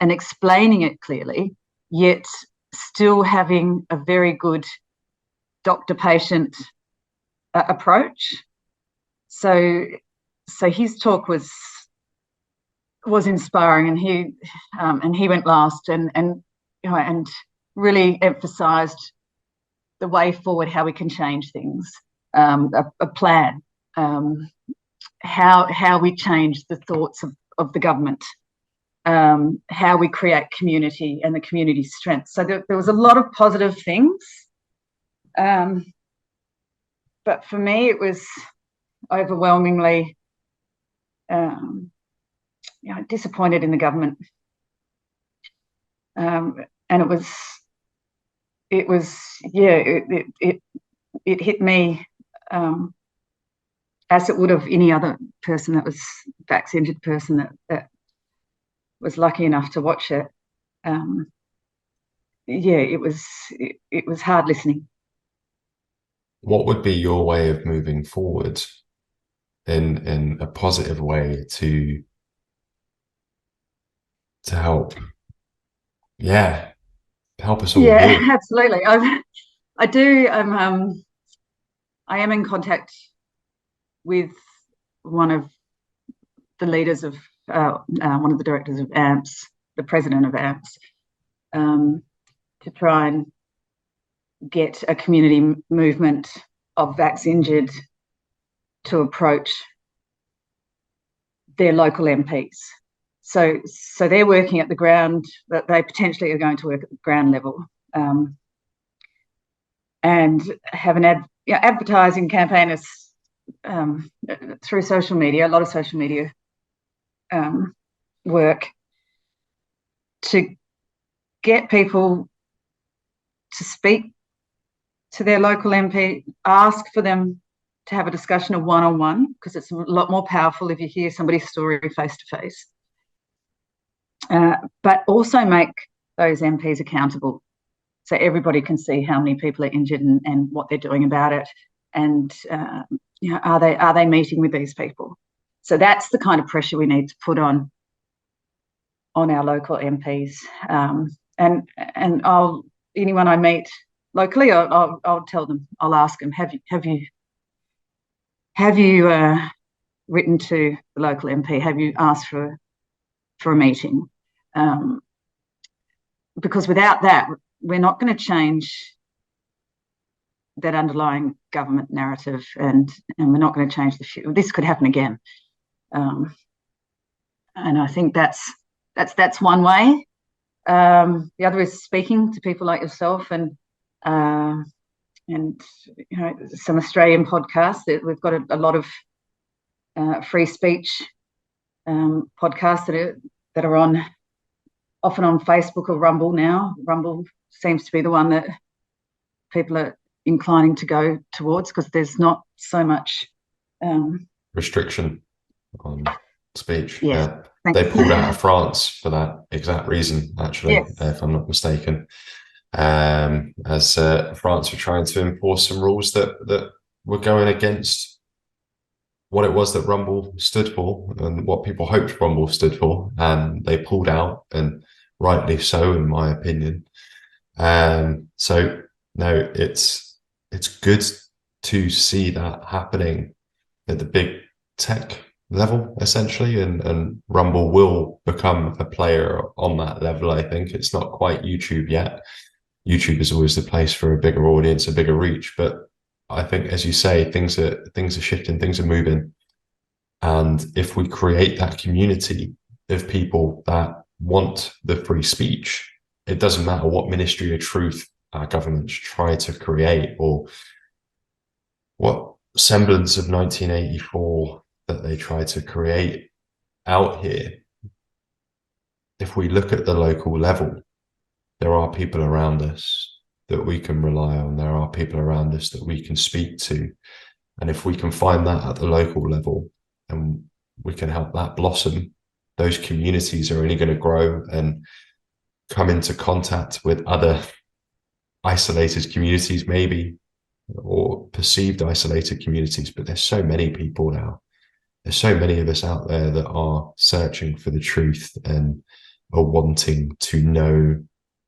[SPEAKER 2] and explaining it clearly, yet still having a very good doctor-patient approach. So his talk was inspiring, and he went last, and really emphasised the way forward, how we can change things, a plan, how we change the thoughts of the government, how we create community and the community strength. So there was a lot of positive things, but for me it was overwhelmingly disappointed in the government, and it hit me as it would have any other person that was vaccinated person that was lucky enough to watch it, yeah, it was hard listening.
[SPEAKER 1] What would be your way of moving forward in a positive way to help? Yeah, help us all
[SPEAKER 2] Yeah,
[SPEAKER 1] heal.
[SPEAKER 2] absolutely. I do. I am in contact with one of the leaders of one of the directors of AMPS, the president of AMPS, to try and get a community movement of vax injured to approach their local MPs. So they're working at the ground, that they potentially are going to work at the ground level, and have an advertising campaign through social media, a lot of social media work, to get people to speak to their local MP, ask for them to have a discussion of one-on-one, because it's a lot more powerful if you hear somebody's story face-to-face. But also make those MPs accountable, so everybody can see how many people are injured and what they're doing about it, and are they meeting with these people? So that's the kind of pressure we need to put on our local MPs. And anyone I meet locally, I'll tell them, I'll ask them, have you written to the local MP? Have you asked for a meeting? Because without that, we're not going to change that underlying government narrative, and we're not going to change the future. This could happen again, and I think that's one way. The other is speaking to people like yourself, and some Australian podcasts. We've got a lot of free speech podcasts that are often on Facebook or Rumble now. Rumble seems to be the one that people are inclining to go towards, because there's not so much
[SPEAKER 1] Restriction on speech.
[SPEAKER 2] Yes,
[SPEAKER 1] yeah. They pulled out of France for that exact reason, actually,
[SPEAKER 2] yes.
[SPEAKER 1] if I'm not mistaken. As France were trying to enforce some rules that were going against what it was that Rumble stood for and what people hoped Rumble stood for, and they pulled out, and rightly so, in my opinion. So no, it's good to see that happening at the big tech level, essentially, and Rumble will become a player on that level. I think it's not quite YouTube yet. YouTube is always the place for a bigger audience, a bigger reach, but I think, as you say, things are shifting, things are moving. And if we create that community of people that want the free speech, it doesn't matter what ministry of truth our governments try to create, or what semblance of 1984 that they try to create out here. If we look at the local level, there are people around us that we can rely on. There are people around us that we can speak to. And if we can find that at the local level and we can help that blossom, those communities are only going to grow and come into contact with other isolated communities, maybe, or perceived isolated communities. But there's so many people now. There's so many of us out there that are searching for the truth and are wanting to know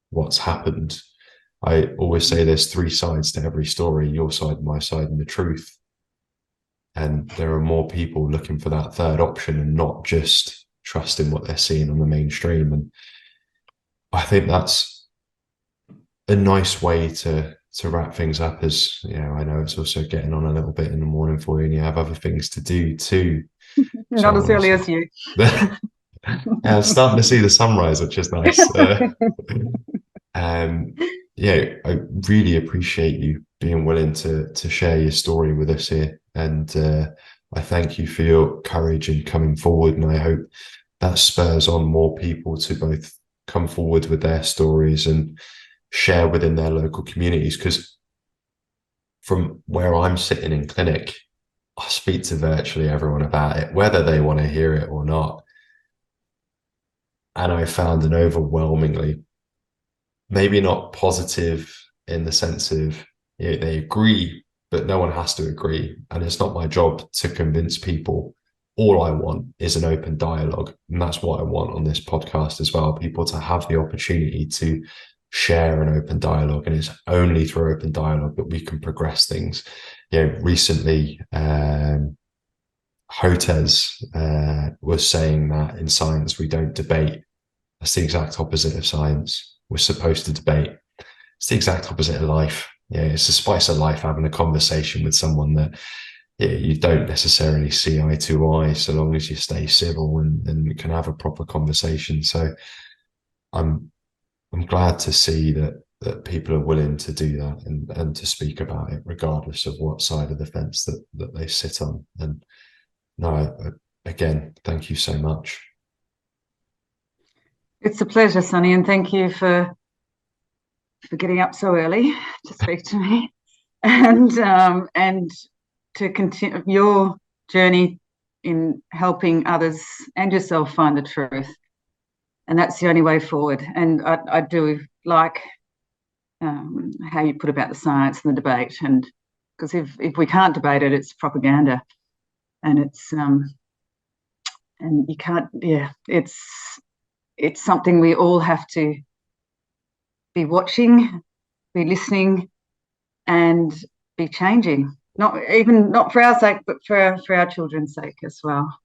[SPEAKER 1] what's happened. I always say there's three sides to every story: your side, my side, and the truth. And there are more people looking for that third option and not just trusting what they're seeing on the mainstream. And I think that's a nice way to wrap things up. As you know, I know it's also getting on a little bit in the morning for you, and you have other things to do too.
[SPEAKER 2] Not as early as you.
[SPEAKER 1] Yeah, I'm starting to see the sunrise, which is nice. Yeah, I really appreciate you being willing to share your story with us here, and I thank you for your courage in coming forward, and I hope that spurs on more people to both come forward with their stories and share within their local communities. Because from where I'm sitting in clinic, I speak to virtually everyone about it, whether they want to hear it or not. And I found an overwhelmingly, maybe not positive in the sense of, they agree, but no one has to agree. And it's not my job to convince people. All I want is an open dialogue. And that's what I want on this podcast as well, people to have the opportunity to share an open dialogue. And it's only through open dialogue that we can progress things. Recently, Hotez was saying that in science, we don't debate. That's the exact opposite of science. We're supposed to debate. It's the exact opposite of life. It's the spice of life, having a conversation with someone that you don't necessarily see eye to eye, so long as you stay civil and can have a proper conversation. So I'm glad to see that people are willing to do that and to speak about it, regardless of what side of the fence that they sit on. And no, again, thank you so much.
[SPEAKER 2] It's a pleasure, Sonny, and thank you for getting up so early to speak to me, and to continue your journey in helping others and yourself find the truth. And that's the only way forward. And I do like how you put about the science and the debate, and because if we can't debate it, it's propaganda, and it's and you can't. Yeah, it's something we all have to be watching, be listening, and be changing. Not for our sake, but for our children's sake as well.